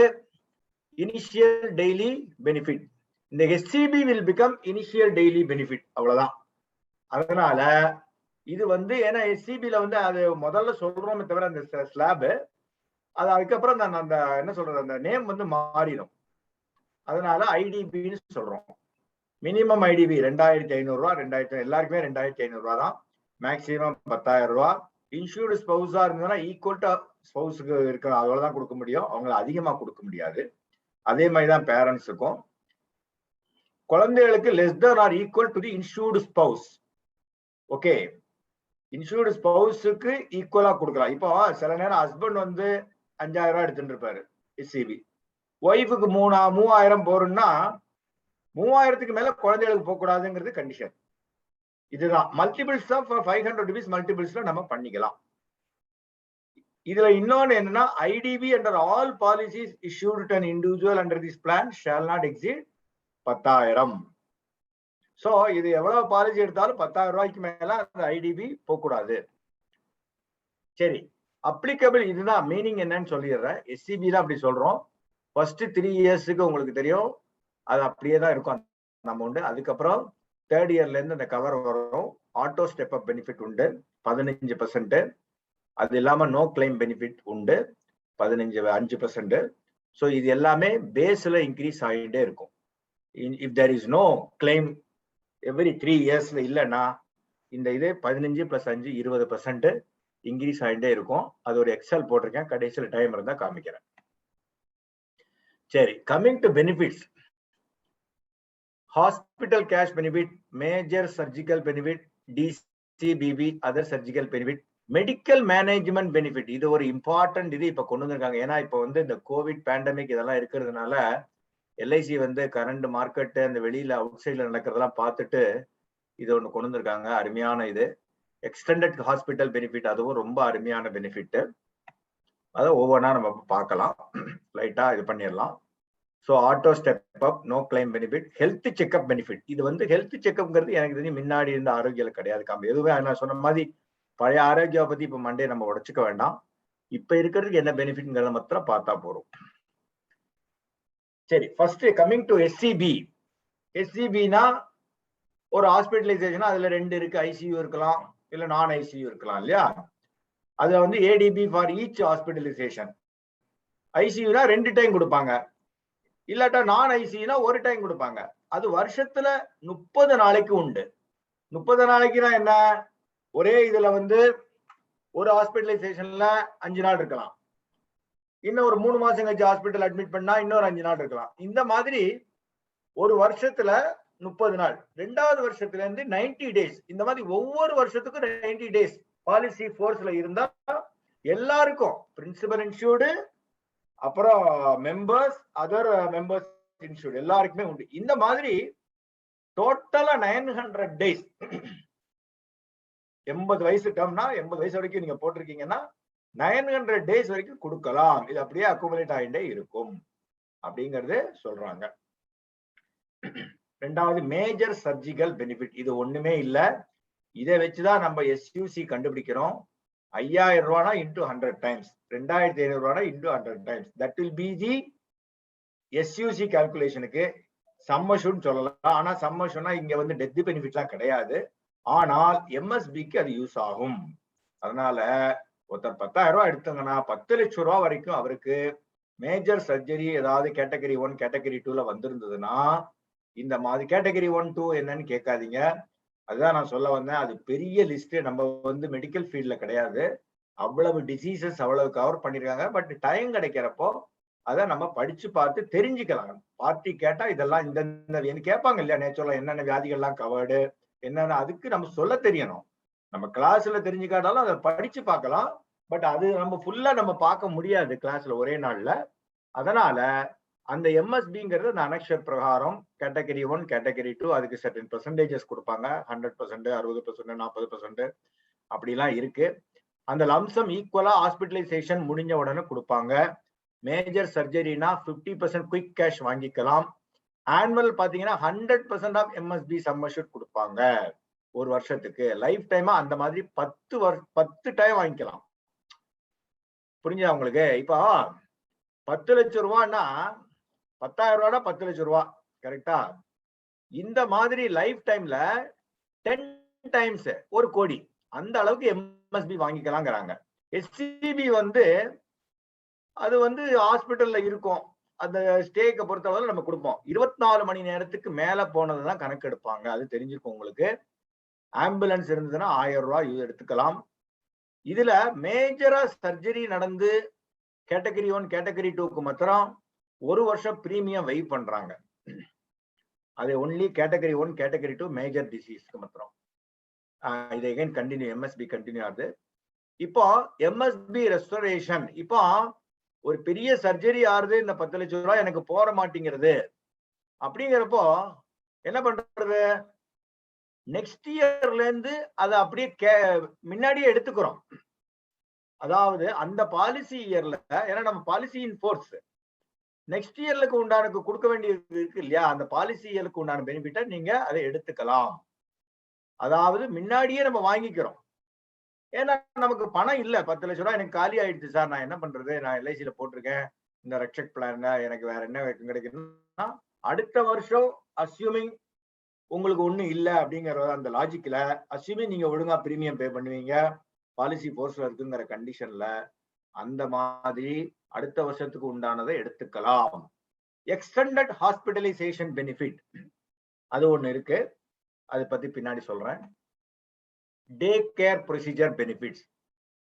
இனிஷியல் டெய்லி பெனிஃபிட், இந்த SCB will become initial daily benefit, அவ்வளவுதான். அதனால இது ஏன்னா எஸ்சிபில அது முதல்ல சொல்றோமே தவிர அந்த ஸ்லாப், அது அதுக்கப்புறம் அந்த என்ன சொல்றது, அந்த நேம் மாறிடும். அதனால ஐடிபின்னு சொல்றோம். மினிமம் ஐடிபி 2,500 ரூபா, 2,000 எல்லாருக்குமே 2,500 ரூபா தான். மேக்சிமம் 10,000 ரூபா. இன்சூர்டு ஸ்பௌஸா இருந்ததுன்னா ஈக்குவல் டு ஸ்பௌஸுக்கு இருக்க அவ்வளவுதான் கொடுக்க முடியும், அவங்களை அதிகமா கொடுக்க முடியாது. அதே மாதிரிதான் பேரண்ட்ஸுக்கும். குழந்தைகளுக்கு less than or equal to the insured spouse. Okay, insured ஸ்பௌஸுக்கு ஈக்குவலா கொடுக்கலாம். இப்போ சில நேரம் ஹஸ்பண்ட் வந்து 5000 ரூபாய் எடுத்துட்டு இருப்பாரு எஸ்சிபி, ஒய்ஃபுக்கு 3000 போறோம்னா 3000க்கு மேல குழந்தைகளுக்கு போக கூடாதுங்கிறது கண்டிஷன். இதுதான் மல்டிபிள்ஸ் ஆஃப் 500 rupees மல்டிபிள்ஸ்ல நம்ம பண்ணிக்கலாம். இதுல இன்னொன்னு என்னன்னா, ITP under all policies issued to an individual under this plan shall not exceed 10,000. So இது எவ்வளவு பாலிசி எடுத்தாலும் 10,000 ரூபாய்க்கு மேல அந்த ஐடிபி போகக்கூடாது. சரி, அப்ளிகபிள் இதுதான் மீனிங் என்னன்னு சொல்லிடுறேன். எஸ்சிபி தான் அப்படி சொல்றோம். ஃபர்ஸ்ட் 3 இயர்ஸுக்கு உங்களுக்கு தெரியும் அது அப்படியே தான் இருக்கும் அந்த அமௌண்ட். அதுக்கப்புறம் 3rd இயர்ல இருந்து அந்த கவர் வரும். ஆட்டோ ஸ்டெப் அப் பெனிஃபிட் உண்டு 15%. அது இல்லாம நோ கிளைம் பெனிஃபிட் உண்டு 5%. ஸோ இது எல்லாமே பேஸ்ல இன்க்ரீஸ் ஆகிட்டே இருக்கும். If there is no claim every 3 இயர்ஸ்ல இல்லைன்னா இந்த இது 15 + 5 20% இன்க்ரீஸ் ஆகிட்டே இருக்கும். அது ஒரு எக்ஸல் போட்டிருக்கேன், கடைசியில் டைம் இருந்தா காமிக்கிறேன். சரி, coming to benefits. Hospital cash benefit, major surgical benefit, DCPB other surgical benefit, medical management benefit. இது ஒரு இம்பார்ட்டன்ட் இது இப்ப கொண்டு வந்திருக்காங்க. ஏன்னா இப்ப வந்து இந்த கோவிட் பேண்டமிக் இதெல்லாம் இருக்கிறதுனால எல்ஐசி வந்து கரண்ட் மார்க்கெட்டு அந்த வெளியில அவுட் சைட்ல நடக்கிறதெல்லாம் பார்த்துட்டு இது ஒன்று கொண்டு வந்திருக்காங்க. அருமையான இது. எக்ஸ்டெண்டட் ஹாஸ்பிட்டல் பெனிஃபிட், அதுவும் ரொம்ப அருமையான பெனிஃபிட். அதை ஒவ்வொன்றா நம்ம பார்க்கலாம், லைட்டா இது பண்ணிடலாம். So auto step up, no claim benefit, health checkup benefit. இது வந்து ஹெல்த் செக்அப்ங்கிறது எனக்கு தெரிஞ்சு முன்னாடி இருந்த ஆரோக்கியம் கிடையாது. எதுவுமே நான் சொன்ன மாதிரி பழைய ஆரோக்கியம் பத்தி இப்ப மண்டே நம்ம உடைச்சுக்க வேண்டாம். இப்ப இருக்கிறதுக்கு என்ன பெனிஃபிட்ங்கிறத மாத்திரம் பார்த்தா போறோம். சரி, ஃபர்ஸ்ட் கமிங் டு எஸ்சிபி. எஸ்சிபினா ஒரு ஹாஸ்பிட்டலைசேஷன், அதுல 2 இருக்கு. ஐசியூ இருக்கலாம், இல்ல நான் ஐசியூ இருக்கலாம் இல்லையா. அதுல வந்து ஏடிபி ஃபார் ஈச் ஹாஸ்பிட்டலைசேஷன். ஐசியூனா 2 டைம் கொடுப்பாங்க, இல்லாட்டா நான் ஐசியூனா 1 டைம் கொடுப்பாங்க. அது வருஷத்துல 30 நாளைக்கு உண்டு. 30 நாளைக்குனா என்ன, ஒரே இதுல வந்து ஒரு ஹாஸ்பிட்டலைசேஷன்ல 5 நாள் இருக்கலாம், இன்னும் ஒரு 3 மாசம் கழிச்சு ஹாஸ்பிட்டல் அட்மிட் பண்ணா இன்னொரு 5 நாள் இருக்கலாம். இந்த மாதிரி ஒரு வருஷத்துல 30 நாள், 2வது வருஷத்துல இருந்து 90 days. இந்த மாதிரி ஒவ்வொரு வருஷத்துக்கும் 90 days பாலிசி ஃபோர்ஸ்ல இருந்தா எல்லாருக்கும், பிரின்சிபல் இன்சூர்டு, அப்புறம் மெம்பர்ஸ், அதர் மெம்பர்ஸ் இன்சூர்டு, எல்லாருக்குமே உண்டு. இந்த மாதிரி டோட்டலா 900 days. 80 வயசு டேர்ம்னா 80 வயசு வரைக்கும் நீங்க போட்டிருக்கீங்கன்னா 900 days வரைக்கும் கொடுக்கலாம். இது அப்படியே அக்குமுலேட் ஆகிட்டே இருக்கும் அப்படிங்கறது சொல்றாங்க. 2வது மேஜர் சர்ஜிக்கல் பெனிஃபிட். இது ஒண்ணுமே இல்ல, இதை வச்சுதான் நம்ம எஸ்யூசி கண்டுபிடிக்கிறோம். 5000 ரூபானா இன்டூ 100 times, 2500 ரூபானா into 100 times. That will be the SUC கால்குலேஷனுக்கு. சம்மஷுன்னு சொல்லலாம், ஆனா சம்மஷுன்னா இங்க வந்து டெத் பெனிஃபிட்லாம் கிடையாது. ஆனால் எம்எஸ்பிக்கு அது யூஸ் ஆகும். அதனால ஒருத்தர் 10,000 ரூபாய் எடுத்தாங்கன்னா 10 லட்சம் ரூபாய் வரைக்கும் அவருக்கு மேஜர் சர்ஜரி ஏதாவது கேட்டகரி 1 கேட்டகரி 2ல வந்திருந்ததுன்னா, இந்த மாதிரி கேட்டகரி 1 2 என்னன்னு கேட்காதீங்க. அதுதான் நான் சொல்ல வந்தேன். அது பெரிய லிஸ்ட். நம்ம வந்து மெடிக்கல் ஃபீல்ட்ல கிடையாது, அவ்வளவு டிசீசஸ் அவ்வளவு கவர் பண்ணிருக்காங்க. பட் டைம் கிடைக்கிறப்போ அதை நம்ம படிச்சு பார்த்து தெரிஞ்சுக்கலாம். பார்ட்டி கேட்டா இதெல்லாம் இந்த கேட்பாங்க இல்லையா, நேச்சுரலா என்னென்ன வியாதிகள்லாம் கவர்டு என்னன்னா, அதுக்கு நம்ம சொல்ல தெரியணும். நம்ம கிளாஸ்ல தெரிஞ்சுக்காட்டாலும் அதை படிச்சு பார்க்கலாம். பட் அது நம்ம ஃபுல்லா நம்ம பார்க்க முடியாது கிளாஸ்ல ஒரே நாள்ல. அதனால அந்த எம்எஸ்பிங்கிறது அந்த அனக்ஷர் பிரகாரம் கேட்டகரி 1 கேட்டகரி 2 அதுக்கு சர்டன் பெர்சன்டேஜஸ் கொடுப்பாங்க. 100%, 60%, 40% அப்படிலாம் இருக்கு. அந்த லம்சம் ஈக்குவலா ஹாஸ்பிட்டலைசேஷன் முடிஞ்ச உடனே கொடுப்பாங்க. மேஜர் சர்ஜரினா 50% குயிக் கேஷ் வாங்கிக்கலாம். ஆனுவல் பாத்தீங்கன்னா 100% ஆஃப் எம்எஸ்பி சம்மர்ஷூட் கொடுப்பாங்க ஒரு வருஷத்துக்கு. லைஃப் டைமா அந்த மாதிரி 10 டைம் வாங்கிக்கலாம். புரிஞ்சா உங்களுக்கு? இப்போ 10 லட்சம் ரூபான்னா 10,000 ரூபானா 10 லட்சம் ரூபா, கரெக்டா? இந்த மாதிரி லைஃப் டைம்ல 10 டைம்ஸ் 1 கோடி அந்த அளவுக்கு எம்எஸ்பி வாங்கிக்கலாங்கிறாங்க. எஸ்சிபி வந்து அது வந்து ஹாஸ்பிட்டல்ல இருக்கும், அந்த ஸ்டேக்கை பொறுத்தவரை நம்ம கொடுப்போம். 24 மணி நேரத்துக்கு மேல போனதுதான் கணக்கு எடுப்பாங்க. அது தெரிஞ்சிருக்கும் உங்களுக்கு. ஆம்புலன்ஸ் இருந்ததுன்னா 1000 ரூபாய் எடுத்துக்கலாம். இதுல மேஜரா சர்ஜரி நடந்து கேட்டகரி 1 கேட்டகரி 2க்கு மாத்திரம் 1 வருஷம் பிரீமியம் வெயிட் பண்றாங்க. அது ஒன்லி கேட்டகரி 1 கேட்டகரி 2 மேஜர் டிசீஸ்க்கு மாத்திரம். இது எகைன் கண்டினியூ, எம்எஸ்பி கண்டினியூ ஆகுது. இப்போ எம்எஸ்பி ரெஸ்டோரேஷன், இப்போ ஒரு பெரிய சர்ஜரி ஆறுது, இந்த 10 லட்சம் ரூபாய் எனக்கு போற மாட்டேங்கிறது அப்படிங்கிறப்போ என்ன பண்றது, நெக்ஸ்ட் இயர்ல இருந்து அதை அப்படியே முன்னாடியே எடுத்துக்கிறோம். அதாவது அந்த பாலிசி இயர்ல, ஏன்னா நம்ம பாலிசி இன் ஃபோர்ஸ் நெக்ஸ்ட் இயர்லுக்கு உண்டான கொடுக்க வேண்டியது இருக்கு இல்லையா, அந்த பாலிசி இயருக்கு உண்டான பெனிஃபிட்டை நீங்க அதை எடுத்துக்கலாம். அதாவது முன்னாடியே நம்ம வாங்கிக்கிறோம். ஏன்னா நமக்கு பணம் இல்ல, 10 லட்சம் ரூபாய் எனக்கு காலி ஆயிடுச்சு சார், நான் என்ன பண்றது, நான் எல்ஐசியில போட்டிருக்கேன், இந்த ரக்ஷக் பிளான்ல எனக்கு வேற என்ன கிடைக்குதுன்னா, அடுத்த வருஷம் அஸ்யூமிங் உங்களுக்கு ஒண்ணும் இல்ல அப்படிங்கிற அந்த லாஜிக்ல, அஸ்யூமிங் நீங்க ஒழுங்கா பிரீமியம் பே பண்ணுவீங்க, பாலிசி போர்ஸ்ல இருக்குங்கிற கண்டிஷன்ல, அந்த மாதிரி அடுத்த வருஷத்துக்கு உண்டானதை எடுத்துக்கலாம். எக்ஸ்டெண்டட் ஹாஸ்பிட்டலைசேஷன் பெனிஃபிட் அது ஒண்ணு இருக்கு, அதை பத்தி பின்னாடி சொல்றேன். Day care procedure benefits.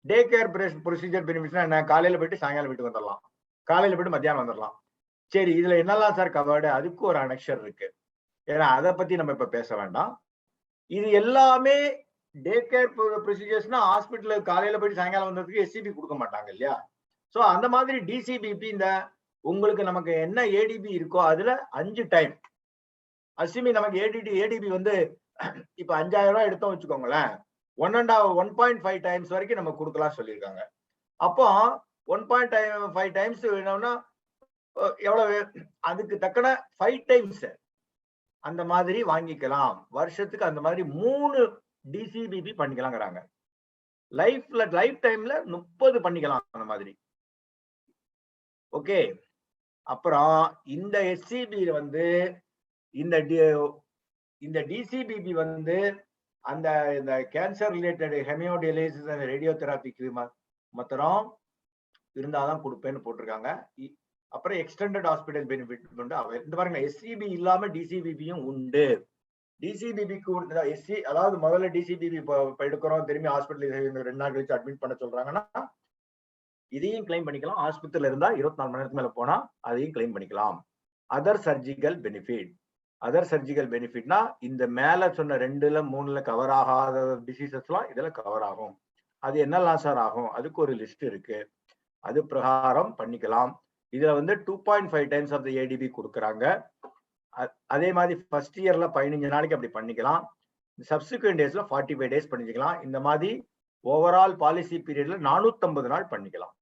Day care procedure பெனிஃபிட்ஸ்னா என்ன, காலையில போயிட்டு சாயங்காலம் வீட்டுக்கு வந்துடலாம், காலையில போயிட்டு மத்தியானம் வந்துடலாம். சரி, இதுல என்னெல்லாம் சார் கவர்டு, அதுக்கு ஒரு அனெக்ஷர் இருக்கு. ஏன்னா அதை பத்தி நம்ம இப்ப பேச வேண்டாம். இது எல்லாமே டே கேர் ப்ரொசீஜர்ஸ்னா ஹாஸ்பிட்டல் காலையில போயிட்டு சாயங்காலம் வந்ததுக்கு எஸ்சிபி கொடுக்க மாட்டாங்க இல்லையா. ஸோ அந்த மாதிரி டிசிபிபி, இந்த உங்களுக்கு நமக்கு என்ன ஏடிபி இருக்கோ அதுல 5 டைம், அஸ்யூமி நமக்கு ஏடிபி வந்து இப்ப 5000 ரூபாய் எடுத்தோம் வச்சுக்கோங்களேன், 1.5 டைம்ஸ் வரைக்கும் நம்ம கொடுக்கலாம் சொல்லியிருக்காங்க. அப்போ 1.5 டைம்ஸ் வேணும்னா எவ்வளவு, அதுக்கு தக்கன 5 டைம்ஸ் அந்த மாதிரி வாங்கிக்கலாம். வருஷத்துக்கு அந்த மாதிரி 3 டிசிபிபி பண்ணிக்கலாங்கிறாங்க. லைஃப் டைம்ல 30 பண்ணிக்கலாம் அந்த மாதிரி. ஓகே, அப்புறம் இந்த எஸ்சிபி வந்து இந்த டிசிபிபி வந்து அந்த இந்த கேன்சர் ரிலேட்டட் ஹெமியோடியலிசிஸ் அண்ட் ரேடியோதெரபிக்கு மாத்திரம் இருந்தாதான் கொடுப்பேன்னு போட்டிருக்காங்க. அப்புறம் எக்ஸ்டெண்டட் ஹாஸ்பிட்டல் பெனிஃபிட் உண்டு. இந்த பாருங்க, எஸ்சிபி இல்லாம டிசிபிபியும் உண்டு. டிசிபிபிக்கு எஸ்சி, அதாவது முதல்ல டிசிபிபி எடுக்கிறோம், திரும்பி ஹாஸ்பிட்டல் 2 நாள் கழிச்சு அட்மிட் பண்ண சொல்றாங்கன்னா இதையும் கிளைம் பண்ணிக்கலாம். ஆஸ்பத்திரியில இருந்தா 24 மணி நேரத்துக்கு மேல போனா அதையும் கிளைம் பண்ணிக்கலாம். Other surgical benefit. Other surgical பெனிஃபிட்னா இந்த மேல சொன்ன 2ல 3ல கவர் ஆகாத டிசீசஸ் எல்லாம் இதுல கவர் ஆகும். அது என்னெல்லாம் சார் ஆகும், அதுக்கு ஒரு லிஸ்ட் இருக்கு, அது பிரகாரம் பண்ணிக்கலாம். இதுல வந்து 2.5 டைம்ஸ் ஆஃப் த ஏடிபி கொடுக்குறாங்க. அதே மாதிரி ஃபர்ஸ்ட் இயர்ல 15 நாளைக்கு அப்படி பண்ணிக்கலாம். சப்சிக்வெண்ட் டேஸ்ல 45 டேஸ் பண்ணிக்கலாம். இந்த மாதிரி ஓவரால் பாலிசி பீரியட்ல 450 நாள் பண்ணிக்கலாம்.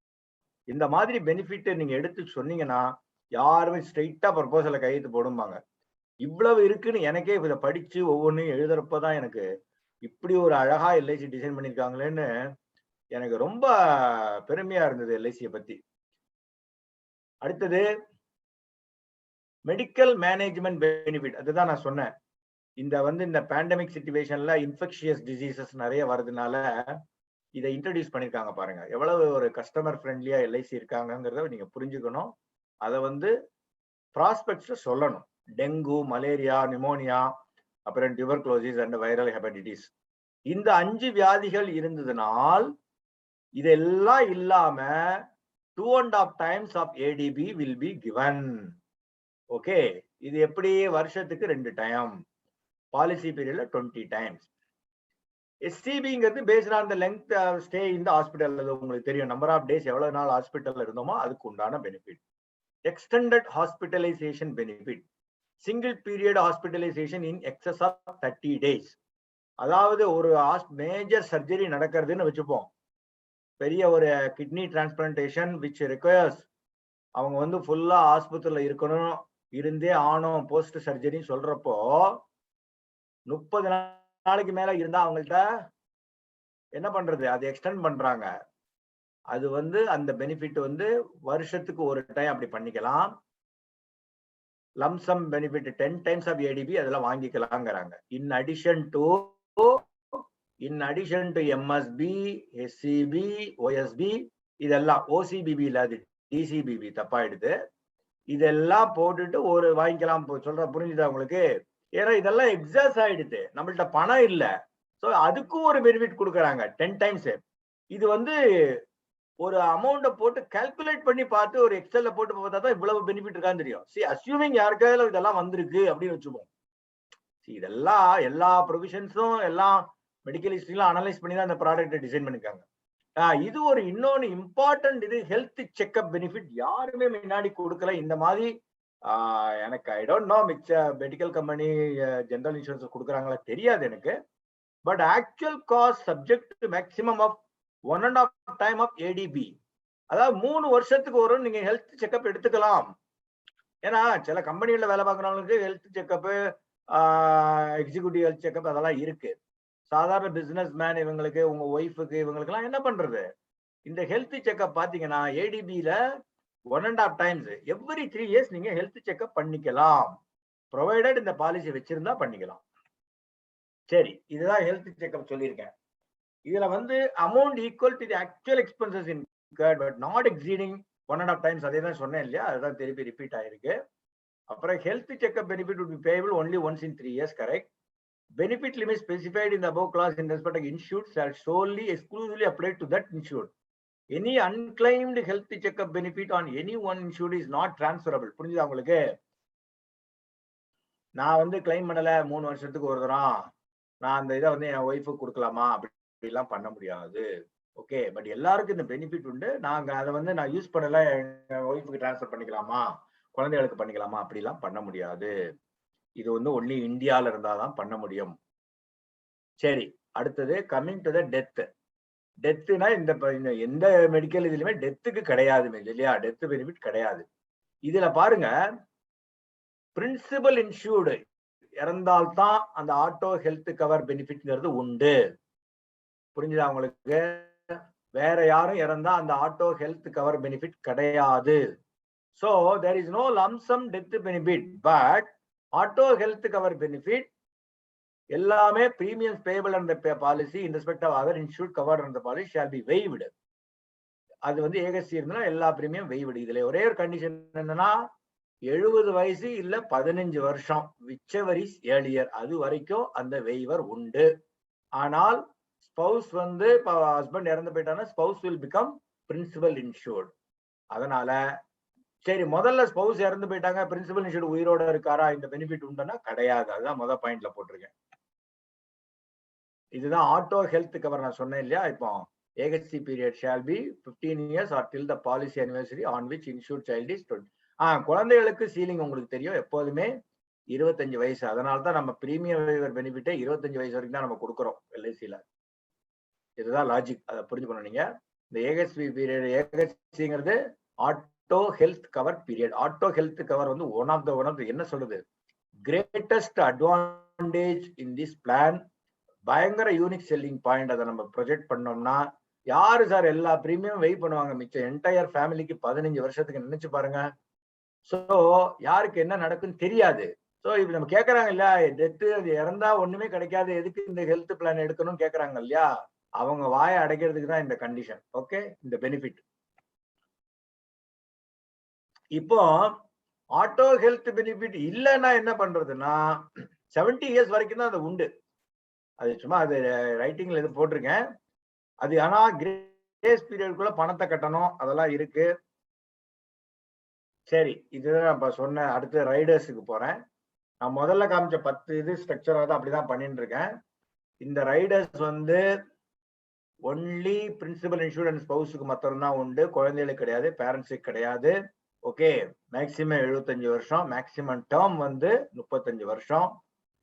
இந்த மாதிரி பெனிஃபிட் நீங்க எடுத்து சொன்னீங்கன்னா யாருமே ஸ்ட்ரெயிட்டா ப்ரொபோசலை கையெழுத்து போடும்பாங்க. இவ்வளவு இருக்குன்னு எனக்கே இதை படிச்சு ஒவ்வொன்றையும் எழுதுறப்பதான் எனக்கு இப்படி ஒரு அழகா எல்ஐசி டிசைன் பண்ணிருக்காங்களேன்னு எனக்கு ரொம்ப பெருமையா இருந்தது எல்ஐசியை பத்தி. அடுத்தது மெடிக்கல் மேனேஜ்மெண்ட் பெனிஃபிட். அதுதான் நான் சொன்னேன், இந்த பேண்டமிக் சிச்சுவேஷன்ல இன்ஃபெக்ஷியஸ் டிசீசஸ் நிறைய வருதுனால இதை இன்ட்ரடியூஸ் பண்ணிருக்காங்க. பாருங்க எவ்வளவு ஒரு கஸ்டமர் ஃப்ரெண்ட்லியா எல்ஐசி இருக்காங்கிறத நீங்க புரிஞ்சுக்கணும். அதை ப்ராஸ்பெக்ட்ஸ்ல சொல்லணும். டெங்கு, மலேரியா, நிமோனியா, அப்புறம் டியூபர்குலோசிஸ் அண்ட் வைரல் ஹெப்படைட்டிஸ், இந்த 5 வியாதிகள் இருந்ததுனால் இதெல்லாம் இல்லாம 2.5 times of ADB will be given. Okay, இது எப்படி, வருஷத்துக்கு 2 டைம், பாலிசி பீரியட்ல 20 டைம்ஸ். எஸ்சிபிங்கிறது based on the length stay இந்த ஹாஸ்பிட்டல். உங்களுக்கு தெரியும், நம்பர் ஆஃப் டேஸ் எவ்வளவு நாள் ஹாஸ்பிட்டல்ல இருந்தோமோ அதுக்கு உண்டான benefit. Extended hospitalisation benefit. Single period hospitalisation in excess of 30 days. அதாவது ஒரு மேஜர் சர்ஜரி நடக்கிறதுன்னு வச்சுப்போம், பெரிய ஒரு கிட்னி டிரான்ஸ்பிளான்டேஷன் விச் ரிக்வயர்ஸ் அவங்க ஃபுல்லா ஆஸ்பத்திரியில இருக்கணும், இருந்தே ஆனோம் போஸ்ட் சர்ஜரி சொல்றப்போ 30 நாளைக்கு மேல இருந்தா அவங்கள்ட்ட என்ன பண்றது, அது எக்ஸ்டெண்ட் பண்றாங்க. அது அந்த பெனிஃபிட் வருஷத்துக்கு ஒரு டைம் அப்படி பண்ணிக்கலாம். Lump sum benefit 10 times of ADB அதெல்லாம் வாங்கிக்கலாங்கிறாங்க. In addition to MSP, SCP, OSP, இதெல்லாம் ஓசிபிபி இல்லாது டிசிபிபி தப்பாயிடுது. இதெல்லாம் போட்டுட்டு ஒரு வாங்கிக்கலாம் சொல்ற, புரிஞ்சுதா உங்களுக்கு? ஏன்னா இதெல்லாம் எக்ஸாஸ் ஆயிடுது, நம்மள்ட்ட பணம் இல்ல. ஸோ அதுக்கும் ஒரு பெனிஃபிட் கொடுக்குறாங்க 10 டைம்ஸ். இது ஒரு அமௌண்ட்டை போட்டு கால்குலேட் பண்ணி பார்த்து ஒரு எக்ஸல்ல போட்டு பார்த்தா தான் இவ்வளவு பெனிஃபிட் இருக்கான்னு தெரியும். அஸ்யூமிங் யாருக்காவது இதெல்லாம் வந்திருக்கு அப்படின்னு வச்சுப்போம். இதெல்லாம் எல்லா ப்ரொவிஷன்ஸும் எல்லாம் மெடிக்கல் ஹிஸ்டரிலாம் அனலைஸ் பண்ணி தான் அந்த ப்ராடக்ட்டை டிசைன் பண்ணிருக்காங்க. இது ஒரு இன்னொன்னு இம்பார்ட்டன்ட், இது ஹெல்த் செக்அப் பெனிஃபிட் யாருமே முன்னாடி கொடுக்கல. இந்த மாதிரி எனக்கு ஐ டோன்ட் நோ மிச்ச மெடிக்கல் கம்பெனி ஜெனரல் இன்சூரன்ஸ் கொடுக்குறாங்களா தெரியாது எனக்கு. But actual cost subject to maximum of 1.5 time of ADB. அதாவது 3 வருஷத்துக்கு ஒரு நீங்க ஹெல்த் செக்அப் எடுத்துக்கலாம். ஏன்னா சில கம்பெனிகளில் வேலை பார்க்குறவங்களுக்கு health checkup, executive health checkup அதெல்லாம் இருக்கு. சாதாரண பிசினஸ் மேன் இவங்களுக்கு, உங்க ஒய்ஃபுக்கு, இவங்களுக்குலாம் என்ன பண்றது? இந்த ஹெல்த் செக்அப் பாத்தீங்கன்னா ஏடிபியில 1.5 டைம்ஸ் எவ்ரி 3 இயர்ஸ் நீங்க ஹெல்த் செக்அப் பண்ணிக்கலாம். ப்ரொவைடட் இந்த பாலிசி வச்சிருந்தா பண்ணிக்கலாம். சரி, இதுதான் ஹெல்த் செக்அப் சொல்லியிருக்கேன். இதுல வந்து amount equal to the actual expenses incurred but not exceeding 1.5 times. அதே தான் சொன்னேன் இல்லையா, அதுதான் திருப்பி ரிப்பீட் ஆயிருக்கு. அப்புறம் health checkup benefit would be payable only once in 3 years, correct? Benefit limit specified in the above clause in respect of insured shall solely exclusively apply to that insured. Any unclaimed health checkup benefit on any one insured is not transferable. புரிஞ்சுதா உங்களுக்கு? நான் வந்து claim பண்ணல 3 வருஷத்துக்கு ஒரு தரம், நான் அந்த இதை வந்து என் ஒய்ஃபுக்கு கொடுக்கலாமா அப்படிலாம் பண்ண முடியாது. ஓகே, பட் எல்லாருக்கும் இந்த பெனிஃபிட் உண்டு. நாங்க அதை வந்து நான் யூஸ் பண்ணல, என் ஒய்ஃபுக்கு டிரான்ஸ்ஃபர் பண்ணிக்கலாமா, குழந்தைகளுக்கு பண்ணிக்கலாமா அப்படிலாம் பண்ண முடியாது. இது வந்து ஒன்லி இந்தியால இருந்தாதான் பண்ண முடியும். சரி, அடுத்தது கம்மிங் டு த டெத். டெத்துனா இந்த எந்த மெடிக்கல் இதுலயுமே டெத்துக்கு கிடையாது இல்லையா, டெத் பெனிஃபிட் கிடையாது. இதுல பாருங்க, பிரின்சிபல் இன்சூர்டு இறந்தால்தான் அந்த ஆட்டோ ஹெல்த் கவர் பெனிஃபிட்ங்கிறது உண்டு. புரிஞ்சுதா உங்களுக்கு? வேற யாரும் இறந்தா அந்த ஆட்டோ ஹெல்த் கவர் பெனிஃபிட் கிடையாது. So there is no lump sum death benefit, but auto health cover benefit எல்லாமே premiums payable under the policy in respect of other insured covered under the policy shall be waived. அது வந்து ஏகசி இருந்தா எல்லா premium waived. இதுல ஒரே ஒரு condition என்னன்னா 70 வயசு இல்ல 15 வருஷம், whichever is earlier, அது வரைக்கும் அந்த waiver உண்டு. ஆனால் ஸ்பௌஸ் வந்து ஹஸ்பண்ட் இறந்து போயிட்டானா spouse will become principal insured. அதனால சரி, முதல்ல ஸ்பௌஸ் இறந்து போயிட்டாங்க, பிரின்சிபல் இன்சூர்டு உயிரோட இருக்காரா, இந்த பெனிஃபிட் உண்டுன்னா கிடையாது. அதுதான் முதல் பாயிண்ட்ல போட்டிருக்கேன். இதுதான் ஆட்டோ ஹெல்த் கவர் நான் சொன்னேன் இல்லையா. இப்போ AHC period shall be 15 years or till the policy anniversary on which insured child is 20. குழந்தைகளுக்கு சீலிங் உங்களுக்கு தெரியும், எப்போதுமே 25 வயசு. அதனால தான் நம்ம பிரீமியம் வேவர் பெனிஃபிட்டே 25 வயசு வரைக்கும் தான் நம்ம கொடுக்குறோம் எல்ஐசியில. இதுதான் லாஜிக், அதை புரிஞ்சுக்கணும் நீங்க. இந்த ஏகசி பீரியட், ஏகசிங்கிறது auto health cover period. Auto health cover வந்து ஒன் ஆஃப் த என்ன சொல்றது, greatest advantage in this plan. பயங்கர யூனிக் செல்லிங் பாயிண்ட். அதை நம்ம ப்ரொஜெக்ட் பண்ணோம்னா யாரு சார் எல்லா பிரீமியம் வெயிட் பண்ணுவாங்க? மிச்சம் என்டையர் ஃபேமிலிக்கு 15 வருஷத்துக்கு நினைச்சு பாருங்க. சோ யாருக்கு என்ன நடக்குன்னு தெரியாது. சோ இப்ப நம்ம கேட்கறாங்க இல்லையா, டெத்து அது இறந்தா ஒண்ணுமே கிடைக்காது, எதுக்கு இந்த ஹெல்த் பிளான் எடுக்கணும்னு கேட்கறாங்க இல்லையா, அவங்க வாயை அடைக்கிறதுக்கு தான் இந்த கண்டிஷன். ஓகே, இந்த பெனிஃபிட். இப்போ ஆட்டோ ஹெல்த் பெனிஃபிட் இல்லைன்னா என்ன பண்றதுன்னா 70 years வரைக்கும் தான் அது உண்டு. அது சும்மா அது ரைட்டிங்ல இது போட்டிருக்கேன். அது ஆனா கிரேஸ் பீரியடுக்குள்ள பணத்தை கட்டணும், அதெல்லாம் இருக்கு. சரி, இதுதான் நான் சொன்ன. அடுத்து ரைடர்ஸுக்கு போறேன். நான் முதல்ல காமிச்ச 10 இது ஸ்ட்ரக்சர் வந்து அப்படிதான் பண்ணிட்டு இருக்கேன். இந்த ரைடர்ஸ் வந்து ஒன்லி பிரின்சிபல் இன்சூரன்ஸ் ஸ்பௌஸுக்கு மாத்திரம்தான் உண்டு, குழந்தைகளுக்கு கிடையாது, பேரண்ட்ஸுக்கு கிடையாது. ஓகே, மேக்சிமம் 75 வருஷம், மேக்சிமம் டேர்ம் வந்து 35 வருஷம்.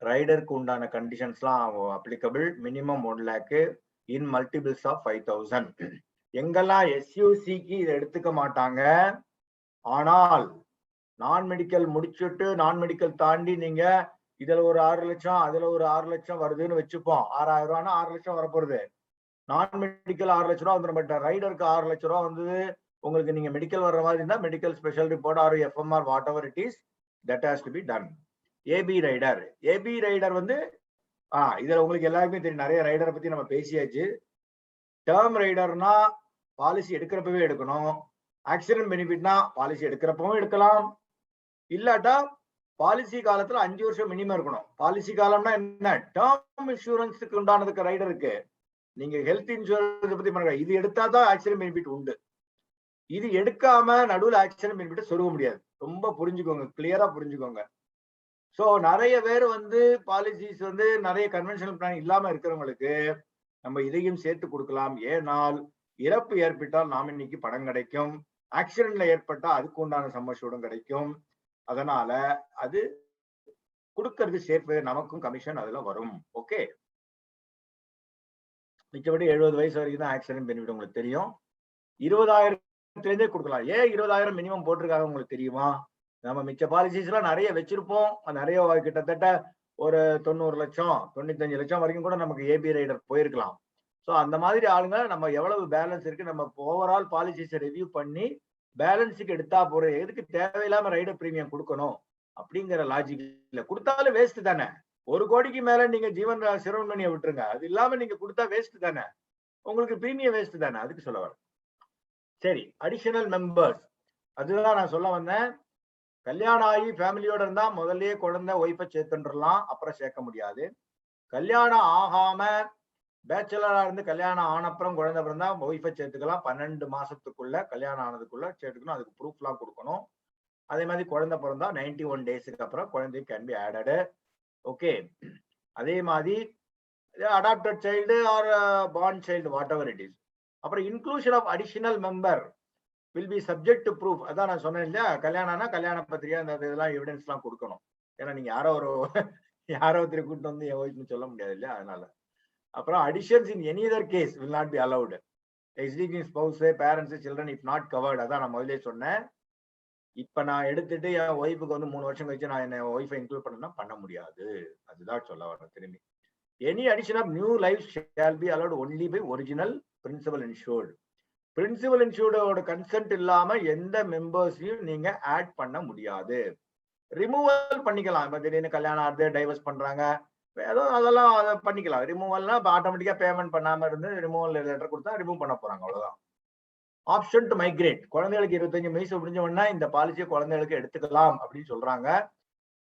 ரைடருக்கு உண்டான கண்டிஷன்ஸ்லாம் applicable. Minimum 1 lakh in multiples of 5000. எங்கெல்லாம் எஸ்யூசிக்கு இதை எடுத்துக்க மாட்டாங்க, ஆனால் நான் மெடிக்கல் முடிச்சுட்டு நான் மெடிக்கல் தாண்டி நீங்க இதுல ஒரு 6 லட்சம் அதுல ஒரு 6 லட்சம் வருதுன்னு வச்சுப்போம். 6000 ரூபானா 6 லட்சம் வரப்போகுது. நான் மெடிக்கல் 6 லட்ச ரூபா வந்துடும். பட் ரைடருக்கு 6 லட்ச ரூபா வந்தது. உங்களுக்கு நீங்க மெடிக்கல் வர்ற மாதிரி இருந்தா medical special report or FMR whatever it is, that has to be done. AB rider, AB rider வந்து இதுல உங்களுக்கு எல்லாருக்குமே தெரியும், நிறைய ரைடரை பத்தி நம்ம பேசியாச்சு. டேர்ம் ரைடர்னா பாலிசி எடுக்கிறப்பவே எடுக்கணும். ஆக்சிடென்ட் பெனிஃபிட்னா பாலிசி எடுக்கிறப்பவும் எடுக்கலாம், இல்லாட்டா பாலிசி காலத்துல 5 வருஷம் மினிமம் இருக்கணும். பாலிசி காலம்னா என்ன, டேர்ம் இன்சூரன்ஸுக்கு உண்டானதுக்கு ரைடருக்கு. நீங்க ஹெல்த் இன்சூரன்ஸ் பத்தி பண்ணுங்க, இது எடுத்தா தான் ஆக்சிடென்ட் பெனிஃபிட் உண்டு. இது எடுக்காம நடுவில் ஆக்சிடென்ட் பெனிஃபிட் சொருக முடியாது. ரொம்ப புரிஞ்சுக்கோங்க, கிளியரா புரிஞ்சுக்கோங்க. ஸோ நிறைய பேர் வந்து பாலிசிஸ் வந்து நிறைய கன்வென்ஷனல் பிளான் இல்லாம இருக்கிறவங்களுக்கு நம்ம இதையும் சேர்த்து கொடுக்கலாம். ஏனால் இறப்பு ஏற்பட்டால் நாமினிக்கு பணம் கிடைக்கும், ஆக்சிடென்ட்ல ஏற்பட்டா அதுக்கு உண்டான சம்மஷூடும் கிடைக்கும். அதனால அது கொடுக்கறது சேஃப், நமக்கும் கமிஷன் அதுல வரும். ஓகே, மிச்சபடி 70 வயசு வரைக்கும் தான் ஆக்சிடென்ட் பெனிஃபிட் உங்களுக்கு தெரியும். 20,000 கொடுக்கலாம். ஏன் 20,000 மினிமம் போட்டிருக்காங்க உங்களுக்கு தெரியுமா? நம்ம மிச்ச பாலிசிஸ் எல்லாம் நிறைய வச்சிருப்போம், நிறைய கிட்டத்தட்ட ஒரு 90 லட்சம் 95 லட்சம் வரைக்கும் கூட நமக்கு ஏபி ரைடர் போயிருக்கலாம். ஸோ அந்த மாதிரி ஆளுங்க நம்ம எவ்வளவு பேலன்ஸ் இருக்கு, நம்ம ஓவரால் பாலிசிஸை ரிவ்யூ பண்ணி பேலன்ஸுக்கு எடுத்தா போற, எதுக்கு தேவையில்லாம ரைடர் பிரீமியம் கொடுக்கணும் அப்படிங்கிற லாஜிக் இல்ல. கொடுத்தாலும் வேஸ்ட் தானே. 1 கோடிக்கு மேல நீங்க ஜீவன் சிரவணமணியை விட்டுருங்க, அது இல்லாம நீங்க கொடுத்தா வேஸ்ட் தானே, உங்களுக்கு பிரீமியம் வேஸ்ட் தானே, அதுக்கு சொல்ல வரேன். சரி, அடிஷனல் மெம்பர்ஸ், அதுதான் நான் சொல்ல வந்தேன். கல்யாணம் ஆகி ஃபேமிலியோட இருந்தா முதல்லயே குழந்தை ஒய்ஃபை சேர்த்துன்றலாம், அப்புறம் சேர்க்க முடியாது. கல்யாணம் ஆகாம பேச்சுலரா இருந்து கல்யாணம் ஆனப்புறம் குழந்தை பிறந்தா ஒய்ஃபை சேர்த்துக்கலாம். 12 மாசத்துக்குள்ள கல்யாணம் ஆனதுக்குள்ள சேர்த்துக்கணும், அதுக்கு ப்ரூஃப் எல்லாம் கொடுக்கணும். அதே மாதிரி குழந்தை பிறந்தா 91 டேஸுக்கு அப்புறம் குழந்தை கேன் பி ஆடடு. ஓகே, அதே மாதிரி adopted child or born child whatever it is. அப்புறம் inclusion of additional member will be subject to proof. அதான் நான் சொன்னேன் இல்லையா, கல்யாணம்னா கல்யாண பத்திரிகை அந்த இதெல்லாம் எவிடன்ஸ் எல்லாம் கொடுக்கணும். ஏன்னா நீங்க யாரோ ஒருத்தர் கூட்டு வந்து என் ஒய்ஃப்னு சொல்ல முடியாது இல்லையா, அதனால. அப்புறம் additions in any other case will not be allowed. Existing spouse, parents, children if not covered. அதான் நான் முதலே சொன்னேன். இப்ப நான் எடுத்துட்டு என் ஒய்ஃபுக்கு வந்து 3 வருஷம் கழிச்சு நான் என்ன ஒய்ஃபை இன்க்ளூட் பண்ணா பண்ண முடியாது. அதுதான் சொல்ல வரேன் திரும்பி. Any addition of new life shall be allowed only by original principal insured. Principal இன்சூர்டோட கன்சென்ட் இல்லாம எந்த மெம்பர்ஸையும் நீங்க ஆட் பண்ண முடியாது. ரிமூவல் பண்ணிக்கலாம். இப்ப திடீர்னு கல்யாணம் ஆகுது, டைவர்ஸ் பண்றாங்க, ஏதோ அதெல்லாம் அதை பண்ணிக்கலாம். ரிமூவல்னா இப்போ ஆட்டோமேட்டிக்கா பேமெண்ட் பண்ணாம இருந்து ரிமூவல் லெட்டர் கொடுத்தா ரிமூவ் பண்ண போறாங்க, அவ்வளவுதான். ஆப்ஷன் டு மைக்ரேட், குழந்தைகளுக்கு 25 வயசு முடிஞ்ச உடனே இந்த பாலிசியை குழந்தைகளுக்கு எடுத்துக்கலாம் அப்படின்னு சொல்றாங்க.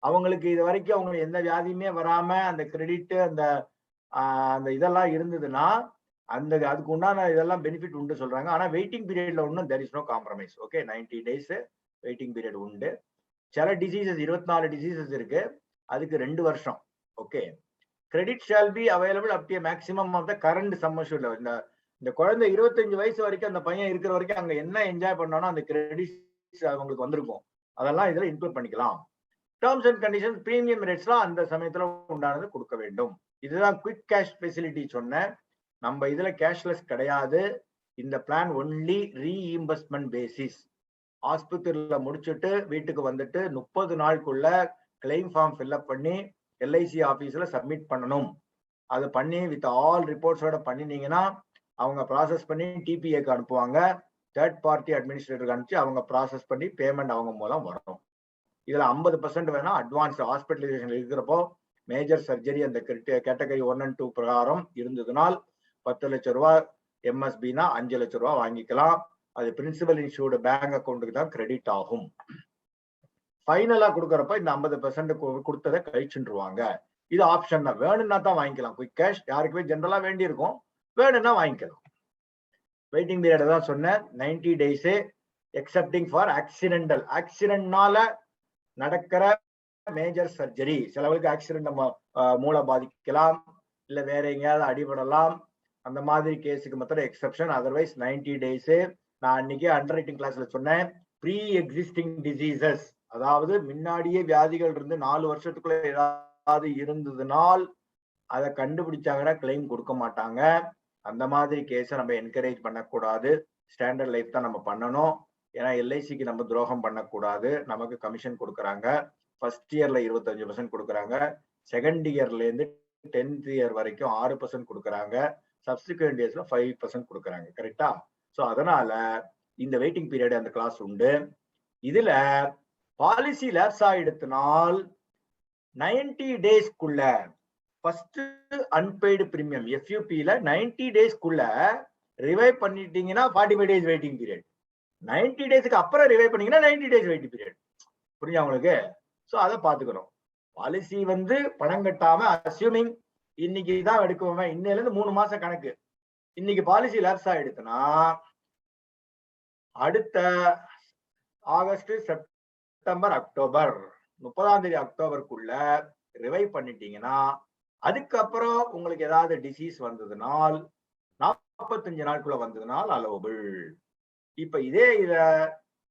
அவங்களுக்கு இது வரைக்கும் அவங்க எந்த வியாதியுமே வராம அந்த கிரெடிட் அந்த இதெல்லாம் இருந்ததுன்னா அதுக்கு உண்டான இதெல்லாம் பெனிஃபிட் உண்டு சொல்றாங்க. ஆனா வெயிட்டிங் பீரியட்ல ஒன்றும் there is no compromise. Okay, 90 days waiting period உண்டு. சில டிசீசஸ் 24 டிசீசஸ் இருக்கு, அதுக்கு 2 வருஷம். Okay, credit shall be available up to maximum of the current sum assured. இந்த குழந்தை 25 வயசு வரைக்கும் அந்த பையன் இருக்கிற வரைக்கும் அங்க என்ன என்ஜாய் பண்ணானோ அந்த கிரெடிட்ஸ் அவங்களுக்கு வந்திருக்கும், அதெல்லாம் இதுல இன்க்ளூட் பண்ணிக்கலாம். டேர்ம்ஸ் அண்ட் கண்டிஷன்ஸ், பிரீமியம் ரேட்ஸ்லாம் அந்த சமயத்துல உண்டானது கொடுக்க வேண்டும். இதுதான் குவிக் கேஷ் ஃபெசிலிட்டி சொன்னேன். நம்ம இதுல கேஷ்லெஸ் கிடையாது. இந்த பிளான் ஒன்லி ரீஇம்பர்ஸ்மெண்ட் பேசிஸ். ஆஸ்பத்திரியில முடிச்சுட்டு வீட்டுக்கு வந்துட்டு 30 நாளுக்குள்ள கிளைம் ஃபார்ம் ஃபில்அப் பண்ணி எல்ஐசி ஆபீஸ்ல சப்மிட் பண்ணணும். அது பண்ணி வித் ஆல் ரிப்போர்ட்ஸோட பண்ணினீங்கன்னா அவங்க ப்ராசஸ் பண்ணி டிபிஏக்கு அனுப்புவாங்க. தேர்ட் பார்ட்டி அட்மினிஸ்ட்ரேட்டருக்கு அனுப்பிச்சு அவங்க ப்ராசஸ் பண்ணி பேமெண்ட் அவங்க மூலம் வரும். இதுல 50% வேணா அட்வான்ஸ் ஹாஸ்பிட்டலைசேஷன் இருக்கிறப்போ மேஜர் சர்ஜரி அந்த கேட்டகரி 1 and 2 பிரகாரம் இருந்ததுனால் 10 லட்சம் ரூபாய், எம்எஸ்பினா 5 லட்சம் ரூபாய் வாங்கிக்கலாம். அது பிரின்சிபல் இன்சூர்டு பேங்க் அக்கௌண்ட்டுக்கு தான் கிரெடிட் ஆகும். ஃபைனலா கொடுக்கறப்ப இந்த 50% கொடுத்ததை கழிச்சுருவாங்க. இது ஆப்ஷன் தான். வேணும்னா தான் வாங்கிக்கலாம். குயிக் கேஷ் யாருக்குமே ஜென்ரலா வேண்டி இருக்கும், வேணும்னா வாங்கிக்கலாம். வெயிட்டிங் பீரியட் தான் சொன்னேன், 90 டேஸ் எக்ஸப்டிங் ஃபார் ஆக்சிடென்டல். ஆக்சிடென்ட்னால நடக்கிற மேஜர் சர்ஜரி, சிலவங்களுக்கு ஆக்சிடென்ட் மூளை பாதிக்கலாம், இல்ல வேற எங்கேயாவது அடிபடலாம், அந்த மாதிரி கேஸுக்கு மாத்திரம் எக்ஸப்ஷன். Otherwise 90 days. நான் அன்னைக்கு அண்டர் ரைட்டிங் கிளாஸ்ல சொன்னேன், ப்ரீ எக்ஸிஸ்டிங் டிசீசஸ், அதாவது முன்னாடியே வியாதிகள் இருந்து 4 வருஷத்துக்குள்ள ஏதாவது இருந்ததுனால் அதை கண்டுபிடிச்சாங்கன்னா கிளைம் கொடுக்க மாட்டாங்க. அந்த மாதிரி கேஸை நம்ம என்கரேஜ் பண்ணக்கூடாது. ஸ்டாண்டர்ட் லைஃப் தான் நம்ம பண்ணணும். ஏன்னா எல்ஐசிக்கு நம்ம துரோகம் பண்ணக்கூடாது. நமக்கு கமிஷன் கொடுக்குறாங்க. ஃபர்ஸ்ட் இயர்ல 25% கொடுக்குறாங்க. செகண்ட் இயர்ல இருந்து 10th இயர் வரைக்கும் 6% கொடுக்குறாங்க. சப்சிக்வெண்ட் இயர்ஸ்ல 5% கொடுக்குறாங்க. கரெக்டா? ஸோ அதனால இந்த வெயிட்டிங் பீரியட் அந்த கிளாஸ் உண்டு. இதுல பாலிசி லேப்ஸ் ஆயிடுத்தினால் 90 டேஸ்க்குள்ள ஃபர்ஸ்ட் அன்பெய்டு பிரீமியம் எஃப்யூபில 90 டேஸ்க்குள்ள ரிவைவ் பண்ணிட்டீங்கன்னா 45 டேஸ் வெயிட்டிங் பீரியட். 90 டேஸ்க்கு அப்புறம் ரிவைவ் பண்ணீங்கன்னா 90 டேஸ் வெயிட்டிங் பீரியட். புரிஞ்சா உங்களுக்கு? ஸோ அதை பார்த்துக்கணும். பாலிசி பணம் கட்டாம அசியூமிங் இன்னைக்கு தான் எடுக்குவோமே, இன்னையில இருந்து 3 மாசம் கணக்கு. இன்னைக்கு பாலிசி லேப்ஸ் ஆயிடுச்சுன்னா அடுத்த ஆகஸ்ட், செப்டம்பர், அக்டோபர் 30 அக்டோபருக்குள்ள ரிவைவ் பண்ணிட்டீங்கன்னா அதுக்கப்புறம் உங்களுக்கு ஏதாவது டிசீஸ் வந்ததுனால் 45 நாட்குள்ள வந்ததுனால் அலோவபிள். இப்ப இதே இத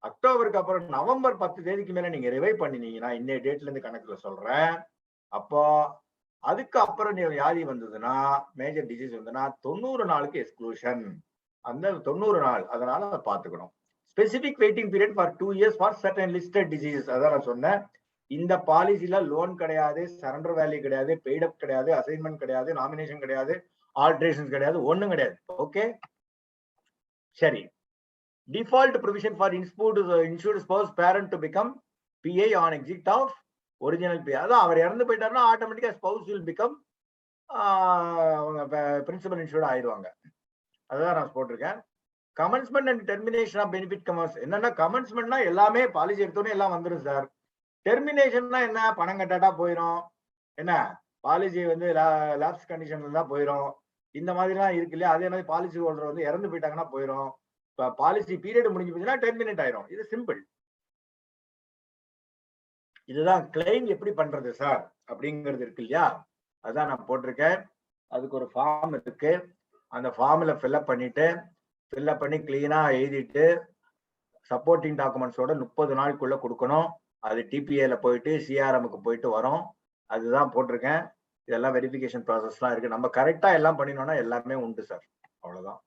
அக்டோபருக்கு அப்புறம் நவம்பர் 10 தேதிக்கு மேல நீங்க ரிவைவ் பண்ணினீங்கன்னா, இன்னைய டேட்ல இருந்து கணக்குல சொல்றேன், அப்போ அதுக்கு அப்புறம் வியாதி வந்ததுன்னா, மேஜர் டிசீஸ் வந்ததுன்னா 90 நாளுக்கு எக்ஸ்க்ளூஷன். அந்த 90 நாள், அதனால அதை பார்த்துக்கணும். Specific waiting period for 2 years for certain listed diseases. அதான் நான் சொன்னேன். இந்த பாலிசில லோன் கிடையாது, சரண்டர் வேல்யூ கிடையாது, பெய்ட் அப் கிடையாது, அசைன்மெண்ட் கிடையாது, நாமினேஷன் கிடையாது, ஆல்ட்ரேஷன்ஸ் கிடையாது, ஒண்ணும் கிடையாது. ஓகே, சரி. Default provision for insured spouse parent to become PA on exit of original PA. அதான் அவர் இறந்து போயிட்டாருன்னா ஆட்டோமேட்டிக்கா spouse will become principal insured ஆயிடுவாங்க. அதான் நான் போட்டிருக்கேன். Commencement and termination of benefit covers. என்னன்னா கமென்ஸ்மெண்ட்னா எல்லாமே பாலிசி எடுத்தோன்னே எல்லாம் வந்துடும் சார். டெர்மினேஷன்னா என்ன, பணம் கட்டாட்டா போயிடும், என்ன பாலிசி வந்து லாப்ஸ் கண்டிஷன்ல தான் போயிடும். இந்த மாதிரிலாம் இருக்கு இல்லையா, அதே மாதிரி பாலிசி ஹோல்டர் வந்து இறந்து போயிட்டாங்கன்னா போயிடும். பாலிசி பீரியட் முடிஞ்சு போச்சுன்னா டெர்மினேட் ஆயிரும். இது சிம்பிள். இதுதான் கிளைம் எப்படி பண்றது சார் அப்படிங்கிறது இருக்கு இல்லையா, அதான் நான் போட்டிருக்கேன். அதுக்கு ஒரு ஃபார்ம் இருக்கு. அந்த ஃபார்ம்ல ஃபில்அப் பண்ணி கிளீனா எழுதிட்டு சப்போர்ட்டிங் டாக்குமெண்ட்ஸோட 30 நாளுக்குள்ள கொடுக்கணும். அது டிபிஏல போயிட்டு சிஆர்எம்க்கு போயிட்டு வரும். அதுதான் போட்டிருக்கேன். இதெல்லாம் வெரிஃபிகேஷன் ப்ராசஸ்லாம் இருக்கு. நம்ம கரெக்டா எல்லாம் பண்ணினோம்னா எல்லாமே உண்டு சார். அவ்வளவுதான்.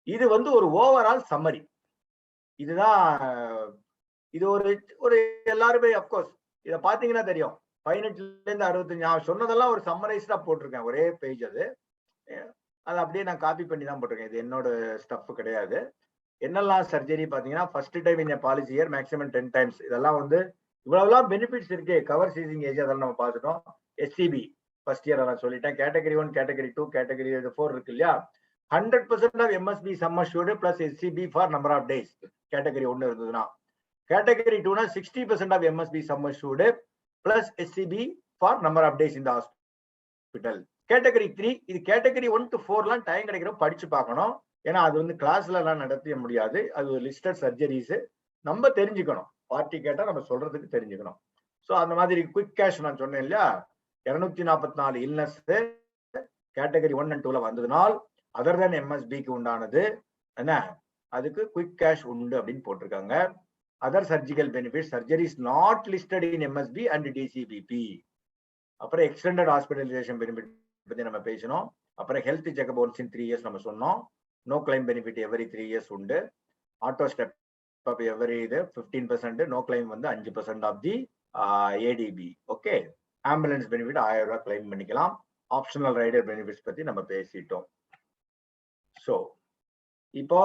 இது வந்து ஒரு ஓவரால் சம்மரி. இதுதான் இது ஒரு எல்லாருமே அப்கோர்ஸ் இதை பாத்தீங்கன்னா தெரியும். 18ல இருந்து 65 நான் சொன்னதெல்லாம் ஒரு சம்மரைஸ்டா போட்டிருக்கேன். ஒரே பேஜ் அது அப்படியே நான் காப்பி பண்ணி தான் போட்டிருக்கேன். இது என்னோட ஸ்டஃப் கிடையாது. என்னெல்லாம் சர்ஜரி பாத்தீங்கன்னா, first time in policy year maximum 10 times. இதெல்லாம் வந்து இவ்வளவுலாம் பெனிஃபிட்ஸ் இருக்கு. கவர் சீசிங் ஏஜ் அதெல்லாம் நம்ம பார்த்துட்டோம். SCB ஃபர்ஸ்ட் இயர் நான் சொல்லிட்டேன். கேட்டகரி 1, கேட்டகரி 2, கேட்டகரி 4 இருக்கு இல்லையா. 100% of MSB sum assured plus SCB for number of days. Category 1 இருந்ததுன்னா, கேட்டகரி 2னா 60% of MSB sum assured plus SCB for number of days இந்த ஹாஸ்பிட்டல். கேட்டகரி 3 இது கேட்டகரி 1 to 4 டைம் கிடைக்கிறோம் படிச்சு பார்க்கணும். ஏன்னா அது வந்து கிளாஸ்ல எல்லாம் நடத்த முடியாது. அது ஒரு லிஸ்டட் சர்ஜரிஸ் நம்ம தெரிஞ்சுக்கணும். பார்ட்டி கேட்டா நம்ம சொல்றதுக்கு தெரிஞ்சுக்கணும். ஸோ அந்த மாதிரி குயிக் கேஷ் நான் சொன்னேன் இல்லையா, 244 இல்னஸ் கேட்டகரி 1 and 2ல வந்ததுனால் அதர் தென் MSBக்கு உண்டானது என்ன, அதுக்கு குயிக் கேஷ் உண்டு அப்படின்னு போட்டிருக்காங்க. Other surgical benefit surgeries not listed in MSB and DCBP. அப்புறம் எக்ஸ்டெண்டட் ஹாஸ்பிட்டலைசேஷன் பெனிஃபிட் பத்தி நம்ம பேசணும். அப்புறம் health checkup once in 3 years நம்ம சொன்னோம். No claim benefit every 3 years உண்டு. ஆட்டோ ஸ்டெப் அப் எவரி இது 15%, நோ கிளைம் வந்து 5% of the ADB. Okay, ambulance benefit 1000 ரூபாய் கிளைம் பண்ணிக்கலாம். ஆப்ஷனல் ரைடர் பெனிஃபிட்ஸ் பத்தி நம்ம பேசிட்டோம். ஸோ இப்போ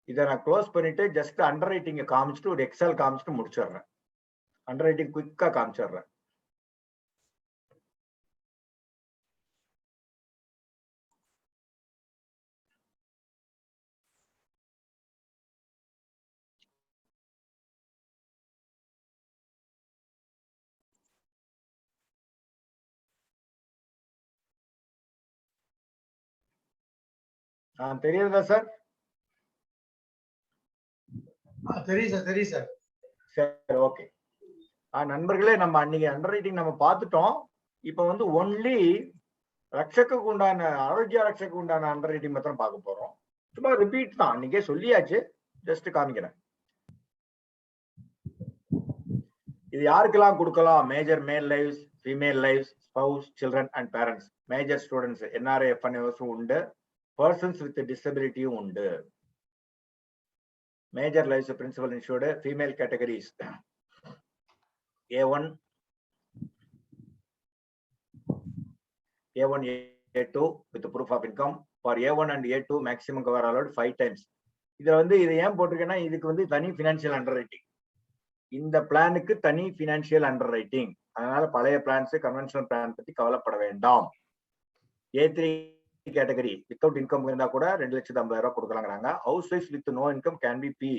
இதை நான் க்ளோஸ் பண்ணிட்டு ஜஸ்ட் அண்டர் ரைட்டிங்கை காமிச்சிட்டு ஒரு எக்ஸல் காமிச்சிட்டு முடிச்சிடுறேன். அண்டர் ரைட்டிங் குயிக்கா காமிச்சிடுறேன். தெரியுதா சார்? தெரியும் சார். சரி, ஓகே. நண்பர்களே, நம்ம அன்னைக்கு அண்டர் ரைட்டிங் நம்ம பார்த்துட்டோம். இப்ப வந்து ஒன்லி ரக்ஷக்கு உண்டான ஆரோக்கிய ரக்ஷக்கு உண்டான அண்டர் ரைட்டிங் மாத்திரம் பார்க்க போறோம். சும்மா ரிப்பீட் தான், அன்னைக்கே சொல்லியாச்சு, ஜஸ்ட் காமிக்கிறேன். இது யாருக்கெல்லாம் கொடுக்கலாம்? Major male lives, female lives, spouse, children and parents. Major students NRI FNOS உண்டு. பர்சன்ஸ் வித் டிசபிலிட்டியும் உண்டு. Major lives principal insured. Female categories A1, A2 with proof of income. For A1 and A2 maximum cover allowed 5 times. இதுல வந்து இதை ஏன் போட்டிருக்கேன்னா, இதுக்கு வந்து தனி பினான்சியல் அண்டர் ரைட்டிங். இந்த பிளானுக்கு தனி பினான்சியல் அண்டர் ரைட்டிங். அதனால பழைய பிளான்ஸ் கன்வென்ஷனல் பிளான் பத்தி கவலைப்பட வேண்டாம். A3 கேட்டகரி வித்தவுட் இன்கம் இருந்தா கூட 2,50,000 ரூபாய் கொடுக்கலாங்கிறாங்க. House wife with no income can be P.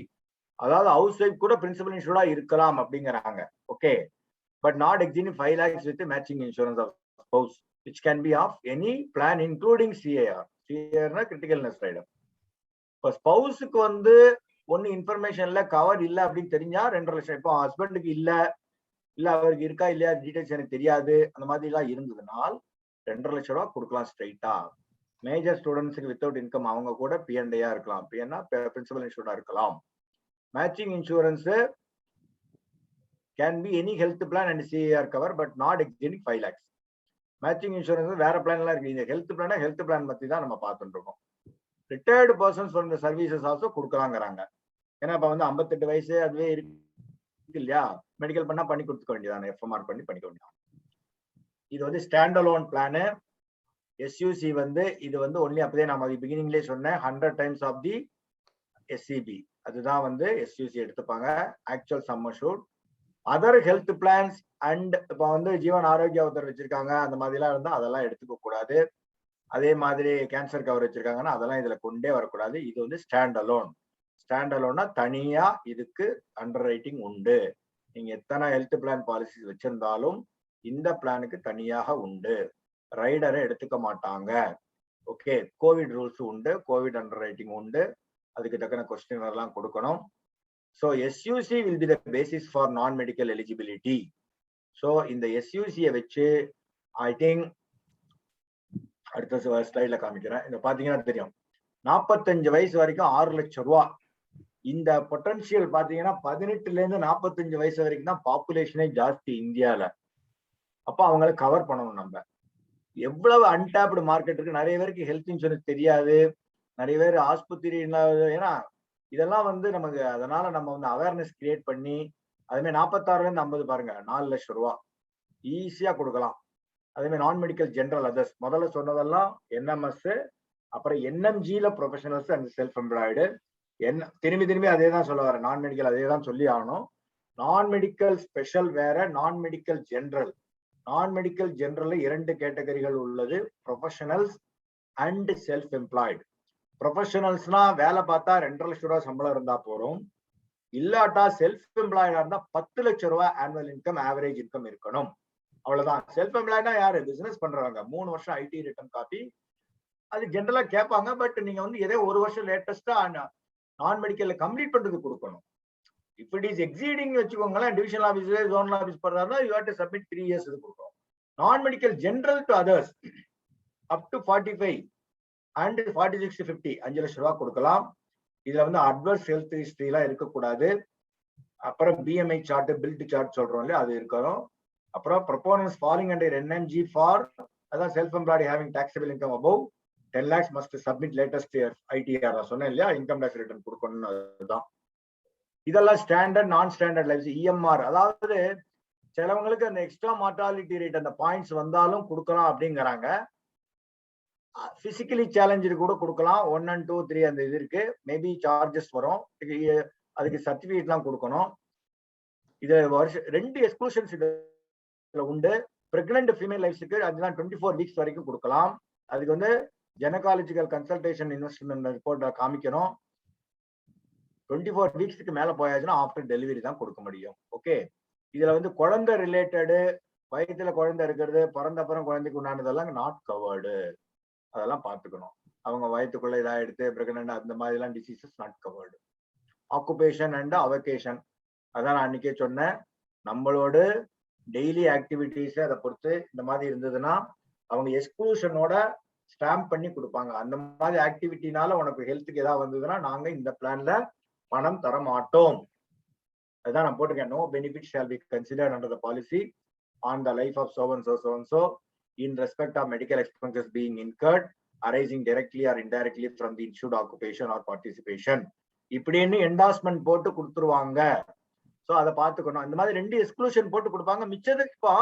அதாவது ஹவுஸ் ஒய்ஃப் கூட பிரின்சிபல் இன்சூர்டா இருக்கலாம் அப்படிங்கிறாங்க. Okay, but not exceeding 5 lakhs with matching insurance of spouse which can be of any plan including CAR. CAR critical illness rider. இப்போ ஸ்பௌஸுக்கு வந்து ஒன்னு இன்ஃபர்மேஷன்ல cover இல்ல அப்படின்னு தெரிஞ்சா 2,50,000. இப்போ ஹஸ்பண்டுக்கு இல்ல, இல்ல அவருக்கு இருக்கா இல்லையா டீடைல்ஸ் எனக்கு தெரியாது, அந்த மாதிரி எல்லாம் இருந்ததுனால் 2.5 லட்சம் ரூபாய் கொடுக்கலாம் ஸ்ட்ரைட்டா. மேஜர் ஸ்டூடெண்ட்ஸுக்கு வித்தவுட் இன்கம் அவங்க கூட பிஎன்டியா இருக்கலாம், பிஎன்னா பிரின்சிபல் இன்சூரன்ஸா இருக்கலாம். Matching insurance can be any health plan and CR cover but not exceeding 5 lakhs. Matching insurance வேற பிளான் எல்லாம் இருக்கு. இந்த ஹெல்த் பிளான் பத்தி தான் நம்ம பார்த்துட்டு இருக்கோம். Retired persons from the services also கொடுக்கலாங்கிறாங்க. ஏன்னா இப்ப வந்து 58 வயசு அதுவே இருக்கு இல்லையா, மெடிக்கல் பண்ணா பண்ணி கொடுத்துக்க வேண்டியதான, எஃப்எம்ஆர் பண்ணிக்க வேண்டியதான். இது வந்து ஸ்டாண்ட் அலோன் பிளானு. எஸ்யூசி வந்து இது வந்து ஒன்லி அப்பதே நம்ம பிகினிங்லேயே சொன்னேன் 100 times ஆஃப் தி எஸ்சிபி, அதுதான் வந்து எஸ்யூசி எடுத்துப்பாங்க. Actual sum assured. Other health plans and இப்ப வந்து ஜீவன் ஆரோக்கிய ஒருத்தர் வச்சிருக்காங்க, அந்த மாதிரி எல்லாம் இருந்தா அதெல்லாம் எடுத்துக்க கூடாது. அதே மாதிரி கேன்சர் கவர் வச்சிருக்காங்கன்னா அதெல்லாம் இதுல கொண்டே வரக்கூடாது. இது வந்து ஸ்டாண்ட் அலோன். ஸ்டாண்ட் அலோன்னா தனியா இதுக்கு அண்டர் ரைட்டிங் உண்டு. நீங்க எத்தனை ஹெல்த் பிளான் பாலிசிஸ் வச்சிருந்தாலும் இந்த பிளானுக்கு தனியாக உண்டு. ரைடரை எடுத்துக்க மாட்டாங்க. ஓகே, கோவிட் ரூல்ஸ் உண்டு, கோவிட் அண்டர் ரைட்டிங் உண்டு, அதுக்கு தக்கன கொஸ்டின் எல்லாம் கொடுக்கணும். So SUC will be the basis for non-medical eligibility. So இந்த SUC வச்சு I think அடுத்த ஸ்லைட்ல காமிக்கிறேன். இந்த பாத்தீங்கன்னா தெரியும் 45 வயசு வரைக்கும் 6 லட்சம் ரூபாய். இந்த பொட்டன்ஷியல் பாத்தீங்கன்னா 18ல இருந்து 45 வயசு வரைக்கும் தான் பாப்புலேஷனே ஜாஸ்தி இந்தியால. அப்ப அவங்களை கவர் பண்ணணும். நம்ம எவ்வளவு அன்டாப்டு மார்க்கெட் இருக்கு. நிறைய பேருக்கு ஹெல்த் இன்சூரன்ஸ் தெரியாது, நிறைய பேர் ஆஸ்பத்திரி, ஏன்னா இதெல்லாம் வந்து நமக்கு, அதனால நம்ம வந்து அவேர்னஸ் கிரியேட் பண்ணி அதுமாதிரி 46ல இருந்து 50 பாருங்க 4 லட்சம் ரூபாய் ஈஸியா கொடுக்கலாம். அதே மாதிரி நான் மெடிக்கல் ஜெனரல் அதர்ஸ் முதல்ல சொன்னதெல்லாம் என்எம்எஸ், அப்புறம் என்எம்ஜில ப்ரொஃபஷனல்ஸ் அண்ட் செல்ஃப் எம்ப்ளாய்டு. திரும்பி அதே தான் சொல்ல வரேன். நான் மெடிக்கல் அதே தான் சொல்லி ஆகணும். நான் மெடிக்கல் ஸ்பெஷல் வேற, நான் மெடிக்கல் ஜெனரல். நான் மெடிக்கல் ஜெனரல்ல 2 கேட்டகரிகள் உள்ளது, ப்ரொஃபஷனல்ஸ் அண்ட் செல்ஃப் எம்ப்ளாய்டு. ப்ரொஃபஷனல்ஸ்னா வேலை பார்த்தா 2.5 லட்சம் ரூபாய் சம்பளம் இருந்தா போறோம். இல்லாட்டா செல்ஃப் எம்ப்ளாய்டா இருந்தா 10 லட்சம் ரூபாய் ஆனுவல் இன்கம், ஆவரேஜ் இன்கம் இருக்கணும். அவ்வளவுதான். செல்ஃப் எம்ப்ளாய்டா யாரு? பிசினஸ் பண்றவங்க. 3 வருஷம் ஐடி ரிட்டர்ன் காப்பி அது ஜென்ரலா கேட்பாங்க. பட் நீங்க வந்து ஏதோ 1 வருஷம் லேட்டஸ்டா நான் மெடிக்கல்ல கம்ப்ளீட் பண்றது கொடுக்கணும். இஃப் இட் இஸ் எக்ஸீடிங் வச்சுக்கோங்களேன், டிவிஷனல் ஆபீஸ் ஜோனல் ஆபீஸ் பண்றாருன்னா you have to submit 3 years இது கொடுக்கணும். நான் medical general to others up to 45 and 46 to 50 5 லட்சம் ரூபாய் கொடுக்கலாம். இதுல வந்து அட்வர்ஸ் ஹெல்த் ஹிஸ்டரி எல்லாம் இருக்கக்கூடாது. அப்புறம் பிஎம்ஐ சார்ட், பில்ட் சார்ட் சொல்றோம் இல்லையா, அது இருக்கணும். அப்புறம் ப்ரொபோனன்ஸ் ஃபாலிங் அண்டர் என்எம்ஜி ஃபார், அதான் self employed having taxable income above 10 lakhs must submit latest ITR சொன்னேன் இல்லையா, இன்கம் டாக்ஸ் ரிட்டர்ன் கொடுக்கணும்னு. அதுதான் இதெல்லாம் ஸ்டாண்டர்ட். நான் ஸ்டாண்டர்ட் லைஃப் இஎம்ஆர், அதாவது சிலவங்களுக்கு அந்த எக்ஸ்ட்ரா மார்டாலிட்டி ரேட் அந்த பாயிண்ட்ஸ் வந்தாலும் கொடுக்கலாம் அப்படிங்கிறாங்க. பிசிக்கலி சேலஞ்சு கூட கொடுக்கலாம். 1 and 2, 3 அந்த இது இருக்கு. மேபி சார்ஜஸ் வரும், அதுக்கு சர்டிபிகேட் எல்லாம் கொடுக்கணும். இது வருஷம் 2 எக்ஸ்க்ளூஷன்ஸ் இதுல உண்டு. பிரெக்னன்ட் ஃபீமேல் லைஃப்ஸுக்கு அதுதான் 24 weeks வரைக்கும் கொடுக்கலாம். அதுக்கு வந்து ஜெனகாலஜிக்கல் கன்சல்டேஷன் இன்வெஸ்ட்மெண்ட் ரிப்போர்ட் காமிக்கணும். 24 weeksக்கு மேல போயாச்சுன்னா ஆஃப்டர் டெலிவரி தான் கொடுக்க முடியும். ஓகே, இதுல வந்து குழந்தை ரிலேட்டடு, வயிற்றுல குழந்தை இருக்கிறது, பிறந்த அப்புறம் குழந்தைக்கு உண்டானதெல்லாம் நாட் கவர்டு. அதெல்லாம் பார்த்துக்கணும். அவங்க வயிற்றுக்குள்ள இதா எடுத்து பிரெக்னன்ட் அந்த மாதிரி எல்லாம் diseases not covered. Occupation and avocation, அதான் நான் அன்னைக்கே சொன்னேன். நம்மளோட டெய்லி ஆக்டிவிட்டிஸ் அதை பொறுத்து இந்த மாதிரி இருந்ததுன்னா அவங்க எக்ஸ்க்ளூஷனோட ஸ்டாம்ப் பண்ணி கொடுப்பாங்க. அந்த மாதிரி ஆக்டிவிட்டினால உனக்கு ஹெல்த்துக்கு ஏதாவது வந்ததுன்னா நாங்க இந்த பிளான்ல பணம் தர மாட்டோம். அதுதான் நான் போட்டிருக்கேன். No benefit shall be considered under the policy on the life of so and so in respect of medical expenses being incurred arising directly or indirectly from the insured occupation or participation. இப்படின்னு endorsement போட்டு கொடுத்துருவாங்க. So அதை பார்த்துக்கணும். இந்த மாதிரி 2 exclusion போட்டு கொடுப்பாங்க. மிச்சதுக்கு இப்போ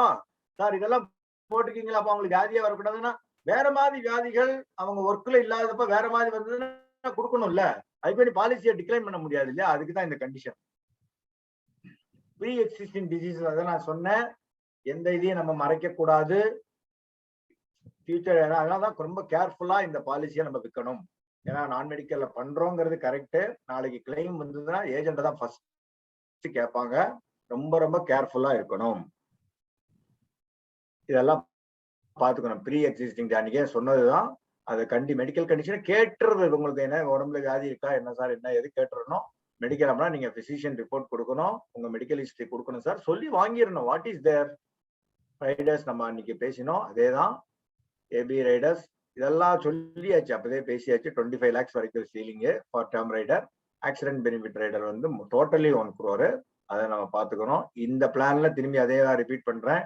சார் இதெல்லாம் போட்டிருக்கீங்களா, அப்போ அவங்களுக்கு வியாதியா வரக்கூடாதுன்னா வேற மாதிரி வியாதிகள் அவங்க ஒர்க்ல இல்லாதப்ப வேற மாதிரி வந்ததுன்னா கொடுக்கணும்ல. அதுக்கு பாலிசியை டிக்ளைன் பண்ண முடியாது இல்லையா, அதுக்கு தான் இந்த கண்டிஷன். ப்ரீ எக்ஸிஸ்டிங் டிசீஸ் அதை நான் சொன்னேன். எந்த இதையும் நம்ம மறைக்க கூடாது. ஃபியூச்சர் அதனாலதான் ரொம்ப கேர்ஃபுல்லா இந்த பாலிசியை நம்ம விற்கணும். ஏன்னா நான் மெடிக்கல்ல பண்றோங்கிறது கரெக்ட். நாளைக்கு கிளைம் வந்ததுன்னா ஏஜென்ட் தான் ஃபர்ஸ்ட் கேட்பாங்க. ரொம்ப ரொம்ப கேர்ஃபுல்லா இருக்கணும். இதெல்லாம் பாத்துக்கணும். ப்ரீ எக்ஸிஸ்டிங் அன்னைக்கே சொன்னதுதான். அது மெடிக்கல் கண்டிஷனை கேட்டுறது. உங்களுக்கு என்ன உடம்புல வியாதி இருக்கா, என்ன சார் என்ன எது கேட்டுறணும். மெடிக்கல் அப்படின்னா நீங்க பிசிஷியன் ரிப்போர்ட் கொடுக்கணும், உங்க மெடிக்கல் ஹிஸ்டரி கொடுக்கணும் சார், சொல்லி வாங்கிடணும். வாட் இஸ் தேர் ரைடர்ஸ் நம்ம அன்னைக்கு பேசினோம், அதேதான். ஏபி ரைடர்ஸ் இதெல்லாம் சொல்லியாச்சு, அப்பதே பேசியாச்சு. 25 lakhs வரைக்கும் ceiling for term rider. Accident benefit rider வந்து டோட்டலி 1 crore. அதை நம்ம பார்த்துக்கணும். இந்த பிளான்ல திரும்பி அதே தான் ரிப்பீட் பண்றேன்.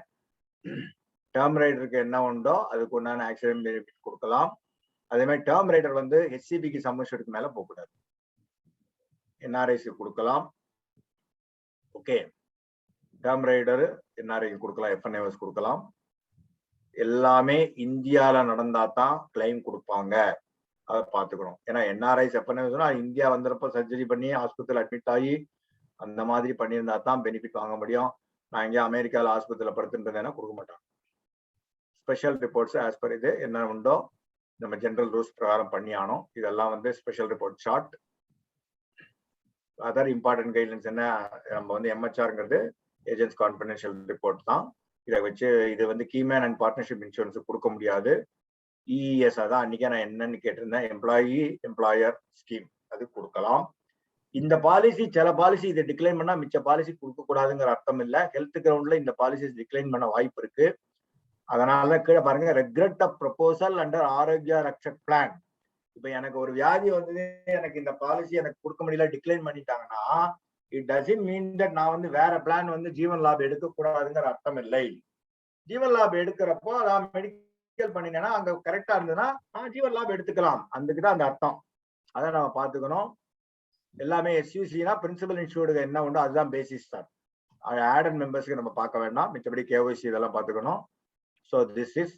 டேர்ம் ரைடருக்கு என்ன உண்டோ அதுக்கு உண்டான ஆக்சிடென்ட் பெனிஃபிட் கொடுக்கலாம். அதே மாதிரி டேர்ம் ரைடர் வந்து ஹெச்சிபிக்கு சம்மர்ஷனுக்கு மேல போகக்கூடாது. என்ஆர்ஐசி கொடுக்கலாம். ஓகே, டேர்ம் ரைடர் என்ஆர்ஐக்கு கொடுக்கலாம், எஃப்என்ஏஎஸ் கொடுக்கலாம். எல்லாமே இந்தியால நடந்தா தான் கிளைம் கொடுப்பாங்க, அதை பார்த்துக்கணும். ஏன்னா என்ஆர்ஐஸ் எஃப்என்ஏஎஸ் இந்தியா வந்தப்ப சர்ஜரி பண்ணி ஆஸ்பத்திரியில் அட்மிட் ஆகி அந்த மாதிரி பண்ணியிருந்தா தான் பெனிஃபிட் வாங்க முடியும். நான் இங்கே அமெரிக்காவில் ஆஸ்பத்திரியில் படுத்துட்டு கொடுக்க மாட்டாங்க. ஸ்பெஷல் ரிப்போர்ட்ஸ் ஆஸ் பர் இது என்ன உண்டோ நம்ம ஜெனரல் ரூல்ஸ் பிரகாரம் பண்ணி ஆனோம். இதெல்லாம் வந்து special report short. Other important guidelines என்ன, நம்ம வந்து எம்ஹெச்ஆர்ங்கிறது ஏஜென்ட்ஸ் கான்ஃபிடென்ஷியல் ரிப்போர்ட் தான். இதை வச்சு இது வந்து கீமேன் அண்ட் பார்ட்னர்ஷிப் இன்சூரன்ஸ் கொடுக்க முடியாது. இஇஎஸ் அதான் அன்னைக்கே நான் என்னன்னு கேட்டிருந்தேன், எம்ப்ளாயி எம்ப்ளாயர் ஸ்கீம் அது கொடுக்கலாம். இந்த பாலிசி சில பாலிசி இதை டிக்ளைன் பண்ணா மிச்ச பாலிசி கொடுக்க கூடாதுங்கிற அர்த்தம் இல்லை. ஹெல்த் கிரவுண்ட்ல இந்த பாலிசி டிக்ளைன் பண்ண வாய்ப்பு இருக்கு. அதனால கீழே பாருங்க, regret of proposal under Arogya Rakshak plan. இப்ப எனக்கு ஒரு வியாதி வந்தது, எனக்கு இந்த பாலிசி எனக்கு கொடுக்க முடியல, டிக்ளைன் பண்ணிட்டாங்கன்னா இட் டசன்ட் மீன் தட் நான் வந்து வேற பிளான் வந்து ஜீவன் லாப் எடுக்க கூடாதுங்கிற அர்த்தம் இல்லை. ஜீவன் லாப் எடுக்கிறப்போ அதான் மெடிக்கல் பண்ணினேன்னா அங்க கரெக்டா இருந்ததுன்னா ஜீவன் லாப் எடுத்துக்கலாம், அதுக்குதான் அந்த அர்த்தம். அதை நம்ம பார்த்துக்கணும். எல்லாமே எஸ்யூசினா பிரின்சிபல் இன்சூர்டு என்ன உண்டோ அதுதான் பேசிஸ் தான். ஆட் மெம்பர்ஸ்க்கு நம்ம பார்க்க வேண்டாம், மிச்சபடி கேஒய்சி இதெல்லாம் பார்த்துக்கணும். ஸோ திஸ் இஸ்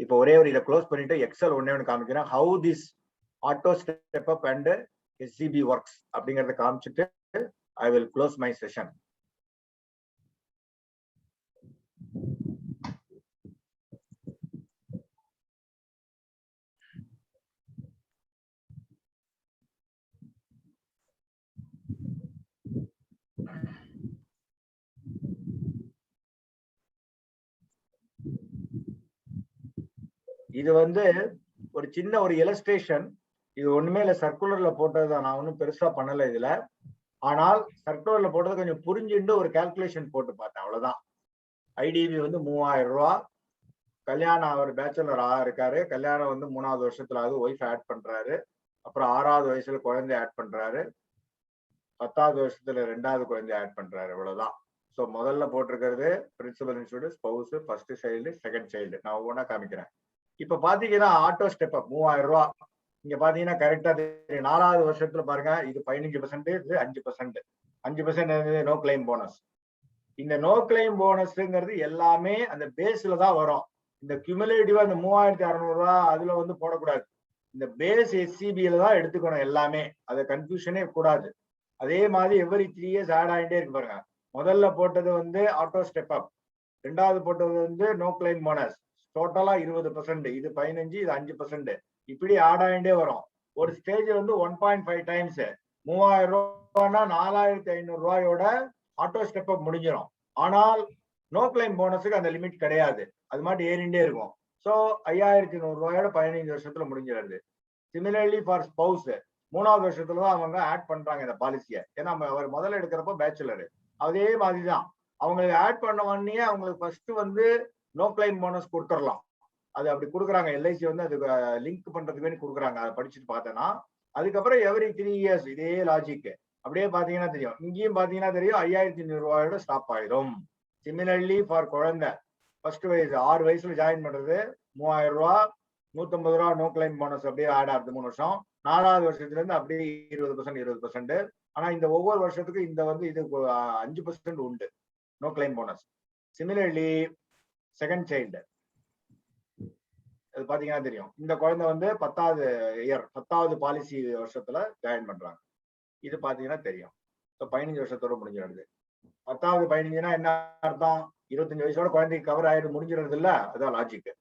இப்போ ஒரே ஒரு இதை க்ளோஸ் பண்ணிட்டு எக்ஸல் ஒன்னு காமிக்கிறேன். How this auto step up and SCB works அப்படிங்கறத காமிச்சிட்டு I will close my session. இது வந்து ஒரு சின்ன ஒரு illustration. இது ஒண்ணுமே இல்ல, சர்க்குலர்ல போட்டதுதான், நான் ஒன்னும் பெருசா பண்ணல இதுல. ஆனால் சர்க்குலர்ல போட்டது கொஞ்சம் புரிஞ்சுட்டு ஒரு கால்குலேஷன் போட்டு பார்த்தேன், அவ்வளவுதான். ஐடிபி வந்து 3000 ரூபாய். கல்யாணம் அவர் பேச்சுலர் இருக்காரு, கல்யாணம் வந்து 3வது வருஷத்துல ஒய்ஃப் ஆட் பண்றாரு, அப்புறம் 6வது வயசுல குழந்தை ஆட் பண்றாரு, 10வது வருஷத்துல 2வது குழந்தை ஆட் பண்றாரு, இவ்வளவுதான். ஸோ முதல்ல போட்டிருக்கிறது principal insurance, spouse, first child, second child. நான் ஒவ்வொன்றா காமிக்கிறேன். இப்ப பாத்தீங்கன்னா ஆட்டோ ஸ்டெப் அப் 3000 ரூபாய். இங்க பாத்தீங்கன்னா கரெக்டா 4வது வருஷத்துல பாருங்க, இது 15%, இது 5%. 5% நோ கிளைம் போனஸ். இந்த நோ கிளைம் போனஸ்ங்கிறது எல்லாமே அந்த பேஸ்ல தான் வரும். இந்த கியூமுலேட்டிவா இந்த 3600 ரூபாய் அதுல வந்து போடக்கூடாது. இந்த பேஸ் எஸ்சிபியில தான் எடுத்துக்கணும் எல்லாமே, அதை கன்ஃபியூஷனே கூடாது. அதே மாதிரி எவ்ரி 3 years ஆட் ஆகிட்டே இருக்கு பாருங்க. முதல்ல போட்டது வந்து ஆட்டோ ஸ்டெப் அப், 2வது போட்டது வந்து நோ கிளைம் போனஸ். டோட்டலா 20%, இது 15, இது 5%. இப்படி ஆட் ஆகிட்டே வரும். ஒரு ஸ்டேஜ் வந்து 1.5 டைம்ஸ் 3000 ரூபாய்னா 4500 ரூபாயோட ஆட்டோ ஸ்டெப் அப் முடிஞ்சிடும். ஆனால் நோ கிளைம் போனஸுக்கு அந்த லிமிட் கிடையாது, அது மாதிரி ஏறிண்டே இருக்கும். ஸோ 5100 ரூபாயோட 15 வருஷத்துல முடிஞ்சிடுறது. சிமிலர்லி ஃபார் ஸ்பௌஸ் 3வது வருஷத்துல தான் அவங்க ஆட் பண்றாங்க இந்த பாலிசியை. ஏன்னா அவர் முதல்ல எடுக்கிறப்போ பேச்சுலரு. அதே மாதிரிதான் அவங்களுக்கு ஆட் பண்ண உடனே அவங்களுக்கு ஃபர்ஸ்ட் வந்து நோ கிளைம் போனஸ் கொடுத்துடலாம். அது அப்படி கொடுக்குறாங்க, எல்ஐசி வந்து அது லிங்க் பண்றதுக்கு வேண்டி கொடுக்குறாங்க. அதை படிச்சுட்டு பார்த்தேன்னா அதுக்கப்புறம் எவ்ரி 3 years இதே லாஜிக் அப்படியே பாத்தீங்கன்னா தெரியும். இங்கேயும் பாத்தீங்கன்னா தெரியும் 5500 ரூபாயோட ஸ்டாப் ஆயிடும். சிமிலர்லி ஃபார் குழந்தை ஃபர்ஸ்ட் வயசு 6 வயசுல ஜாயின் பண்றது 3000 ரூபாய், 150 ரூபாய் நோ கிளைம் போனஸ் அப்படியே ஆட் ஆகுது 3 வருஷம். 4வது வருஷத்துல இருந்து அப்படியே 20%. ஆனா இந்த ஒவ்வொரு வருஷத்துக்கும் இந்த வந்து இது 5% உண்டு no claim bonus. Similarly second child அது பாத்தீங்கன்னா தெரியும். இந்த குழந்தை வந்து 10வது இயர் 10வது பாலிசி வருஷத்துல ஜாயின் பண்றாங்க. இது பாத்தீங்கன்னா தெரியும். 15 வருஷத்தோட முடிஞ்சிடுது. 10வது 15னா என்ன அர்த்தம், 25 வயசோட குழந்தைக்கு கவர் ஆயிடு முடிஞ்சிடுறது இல்ல, அதான் லாஜிக்.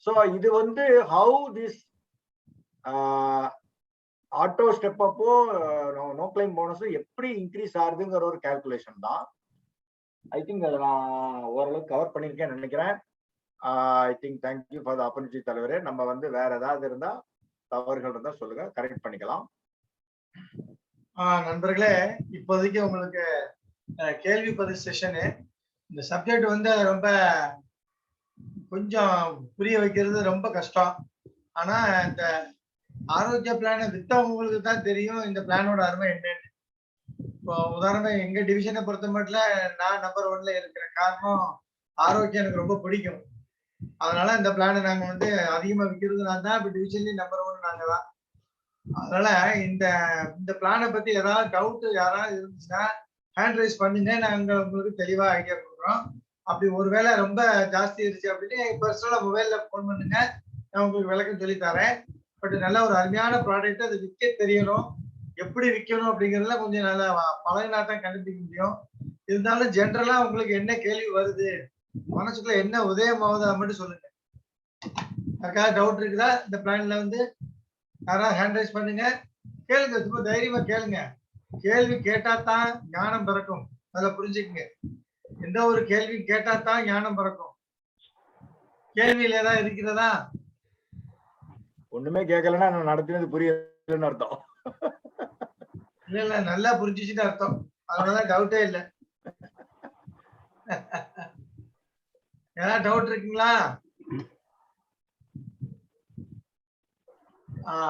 சோ இது வந்து ஹவு திஸ் ஆட்டோ ஸ்டெப் அப்போ நோ கிளைம் போனஸும் எப்படி இன்க்ரீஸ் ஆகுதுங்கிற ஒரு கால்குலேஷன் தான். ஐ திங்க் அதை நான் ஓரளவுக்கு கவர் பண்ணியிருக்கேன்னு நினைக்கிறேன். I think thank you for the opportunity தலைவரே. நம்ம வந்து வேற ஏதாவது இருந்தா தவறுகள் இருந்தா சொல்லுங்க, கரெக்ட் பண்ணிக்கலாம். நண்பர்களே, இப்போதைக்கு உங்களுக்கு கேள்வி பதில் செஷனு. இந்த சப்ஜெக்ட் வந்து ரொம்ப கொஞ்சம் புரிய வைக்கிறது ரொம்ப கஷ்டம். ஆனா இந்த ஆரோக்கிய பிளான வித்தவங்களுக்கு தான் தெரியும் இந்த பிளானோட அருமை என்னன்னு. இப்போ உதாரணம் எங்க டிவிஷனை பொறுத்த மட்டும் நான் நம்பர் 1ல இருக்கிறேன். காரணம் ஆரோக்கியம் எனக்கு ரொம்ப பிடிக்கும். அதனால இந்த பிளானை நாங்க வந்து அதிகமா விற்கிறது நான் தான். இப்ப டிவிஷன்லயும் நம்பர் 1 நாங்க தான். அதனால இந்த இந்த பிளானை பத்தி ஏதாவது டவுட் யாராவது இருந்துச்சுன்னா ஹேண்ட் ரைஸ் பண்ணுங்க. நாங்க உங்களுக்கு தெளிவா ஐடியா கொடுக்குறோம். அப்படி ஒருவேளை ரொம்ப ஜாஸ்தி இருந்துச்சு அப்படின்னு பர்சனலா மொபைல்ல போன் பண்ணுங்க. நான் உங்களுக்கு விளக்கம் சொல்லி தரேன். பட் நல்ல ஒரு அருமையான ப்ராடக்ட், அது விற்க தெரியணும். எப்படி விற்கணும் அப்படிங்கிறதுல கொஞ்சம் நல்லா பழகினா தான் கண்டுபிடிக்க முடியும். இருந்தாலும் ஜென்ரலா உங்களுக்கு என்ன கேள்வி வருது, மனசுக்குள்ள என்ன உதயமாவது அதை மட்டும் சொல்லுங்க. யாருக்காவது டவுட் இருக்குதா இந்த பிளான்ல வந்து? யாராவது ஹேண்ட் ரைஸ் பண்ணுங்க, கேளுங்க, சும்மா தைரியமா கேளுங்க. கேள்வி கேட்டா தான் ஞானம் பிறக்கும். அதில் புரிஞ்சுக்குங்க. எந்த ஒரு கேள்வி கேட்டா தான் ஞானம் பிறக்கும். கேள்வியில ஏதாவது இருக்கிறதா? ஒண்ணுமே கேட்கலன்னா நான் நடத்தினது புரியலன்னு அர்த்தம். இல்ல நல்லா புரிஞ்சிச்சுன்னு அர்த்தம். அதனாலதான் டவுட்டே இல்லை. ஏதாவது டவுட் இருக்குங்களா?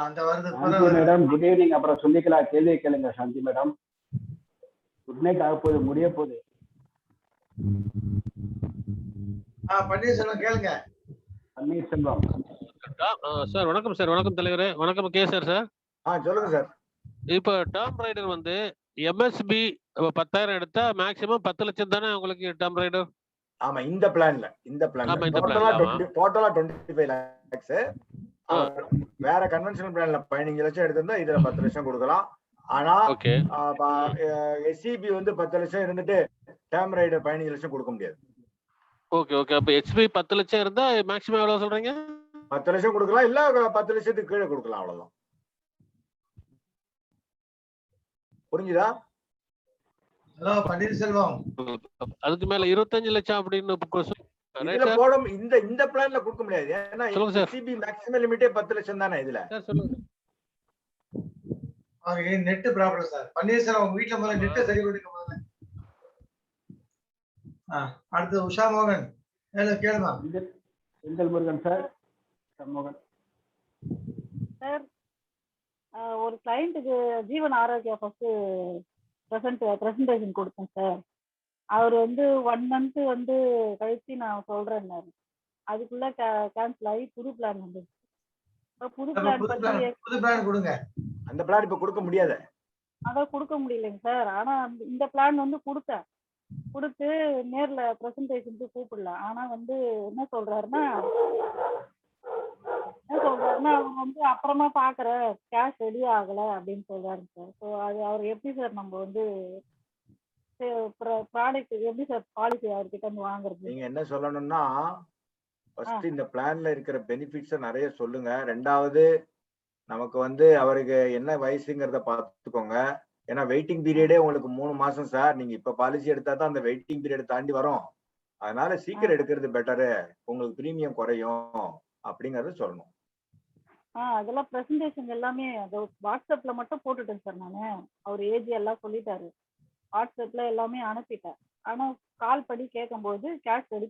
அந்த வருது மேடம், குட் ஈவினிங். அப்புறம் சொல்லிக்கலாம். கேள்வி கேளுங்க சாந்தி மேடம். குட் நைட் ஆக போகுது, முடிய போகுது. பன்னீர்செல்வம் கேளுங்க. பன்னீர்செல்வம் சார் வணக்கம் சார். வணக்கம் தலைவரே. வணக்கம் கே சார். சொல்லுங்க சார். இப்போ டேர்ம் ரைடர் வந்து எம்எஸ்பி 10,000 எடுத்தா மேக்ஸிமம் 10 லட்சம் தானே உங்களுக்கு டேர்ம் ரைடர்? ஆமா, இந்த பிளான்ல டோட்டலா 25 lakhs. வேற கன்வென்ஷனல் பிளான்ல 15 லட்சம் எடுத்திருந்தா இதுல 10 லட்சம் கொடுக்கலாம். ஆனா எஸ்சிபி வந்து 10 லட்சம் இருந்துட்டு டேர்ம் ரைடர் 15 லட்சம் கொடுக்க முடியாது. Okay okay. அப்ப எஸ்பி 10 லட்சம் இருந்தா மேக்ஸிமம் எவ்வளவு சொல்றீங்க? 10 லட்சம் கொடுக்கலாம், இல்ல 10 லட்சத்துக்கு கீழே கொடுக்கலாம், அவ்வளவுதான். புரிஞ்சுதா? ஹலோ பன்னீர்செல்வம், அதுக்கு மேல 25 லட்சம் அப்படின்னு இதுல போட இந்த பிளான்ல கொடுக்க முடியாது. ஏன்னா எஸ்சிபி மேக்ஸிமம் லிமிட்டே 10 லட்சம் தானே. இதுல நெட் ப்ராப்ளம் சார். பன்னீர்செல்வம் உங்க வீட்டுல முதல்ல நெட்டை சரி கொடுக்க முதல்ல. அடுத்து உஷா மோகன் கேளுமா. செந்தில் முருகன் சார். சார், ஒரு கிளைண்ட்டுக்கு ஜீவன் ஆரோக்கியா ஃபர்ஸ்ட் பிரசன்டேஷன் கொடுத்தேன் சார். அவர் வந்து 1 month வந்து கழிச்சு நான் சொல்றேன்னாரு. அதுக்குள்ள கேன்சல் ஆகி புது பிளான் வந்துச்சு. புது பிளான் கொடுங்க. அந்த பிளான் இப்ப கொடுக்க முடியாது. அதான் கொடுக்க முடியலைங்க சார். ஆனா இந்த பிளான் வந்து கொடுத்து நேர்ல பிரசன்டேஷனுக்கு கூப்பிடல. ஆனா வந்து என்ன சொல்றாருன்னா அவங்க வந்து அப்புறமா பாக்குறேன், கேஷ் ரெடி ஆகல அப்படின்னு சொல்றாரு சார். ஸோ அது அவர் எப்படி சார் நம்ம வந்து ப்ராடக்ட் எப்படி சார் பாலிசி அவர்கிட்ட இருந்து வாங்குறது? நீங்க என்ன சொல்லணும்னா, ஃபர்ஸ்ட் இந்த பிளான்ல இருக்கிற பெனிஃபிட்ஸ் நிறைய சொல்லுங்க. ரெண்டாவது நமக்கு வந்து அவருக்கு என்ன வயசுங்கிறத பார்த்துக்கோங்க. ஏன்னா வெயிட்டிங் பீரியடே உங்களுக்கு 3 மாசம் சார். நீங்க இப்ப பாலிசி எடுத்தா தான் அந்த வெயிட்டிங் பீரியட் தாண்டி வரும். அதனால சீக்கிரம் எடுக்கிறது பெட்டரு, உங்களுக்கு பிரீமியம் குறையும் அப்படிங்கறத சொல்லணும். அதெல்லாம் பிரசன்டேஷன் எல்லாமே வாட்ஸ்அப்ல மட்டும் போட்டுட்டேன் சார். நானு அவர் ஏஜ் எல்லாம் சொல்லிட்டாரு. வாட்ஸ்அப்ல எல்லாமே அனுப்பிட்டேன். ஆனா கால் பண்ணி கேட்கும்போது கேஷ் ரெடி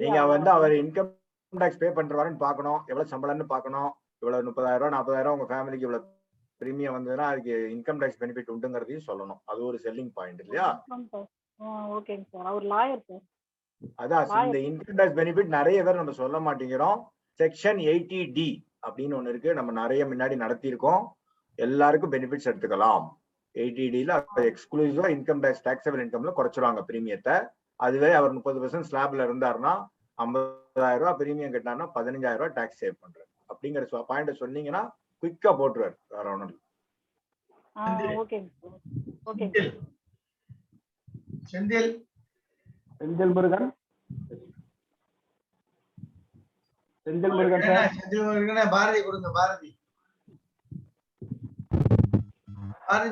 நீங்க வந்து அவர் இன்கம் டாக்ஸ் பே பண்றாருன்னு பார்க்கணும், எவ்வளவு சம்பளம்னு பார்க்கணும். இவ்வளவு 30,000 40,000 உங்க ஃபேமிலிக்கு இவ்வளவு பிரீமியம் வந்ததுன்னா அதுக்கு இன்கம் டாக்ஸ் பெனிஃபிட் உண்டுங்கிறதையும் சொல்லணும். அது ஒரு செல்லிங் பாயிண்ட் இல்லையா? ஓகேங்க சார். அவர் லாயர் சார். அதான் இந்த இன்கம் டாக்ஸ் பெனிஃபிட் நிறைய பேர் நம்ம சொல்ல மாட்டேங்கிறோம். செக்ஷன் 80D அப்படின்னு ஒண்ணு இருக்கு. நம்ம நிறைய முன்னாடி நடத்தியிருக்கோம். எல்லாருக்கும் பெனிஃபிட்ஸ் எடுத்துக்கலாம். 80Dல எக்ஸ்க்ளூசிவா இன்கம் டாக்ஸ் டாக்ஸபிள் இன்கம்ல குறைச்சிருவாங்க பிரீமியத்தை. அதுவே அவர் 30% ஸ்லாப்ல இருந்தாருன்னா 50,000 ரூபாய் பிரீமியம் கட்டினாருன்னா 15,000 ரூபாய் டாக்ஸ் சேவ் பண்றாரு. அப்படிங்கிற பாயிண்ட் சொன்னீங்கன்னா குயிக்கா போட்டுருவாரு. வேற ஒண்ணும் இல்லை. செந்தில் முருகன் பாரதி கொடுங்க. பாரதி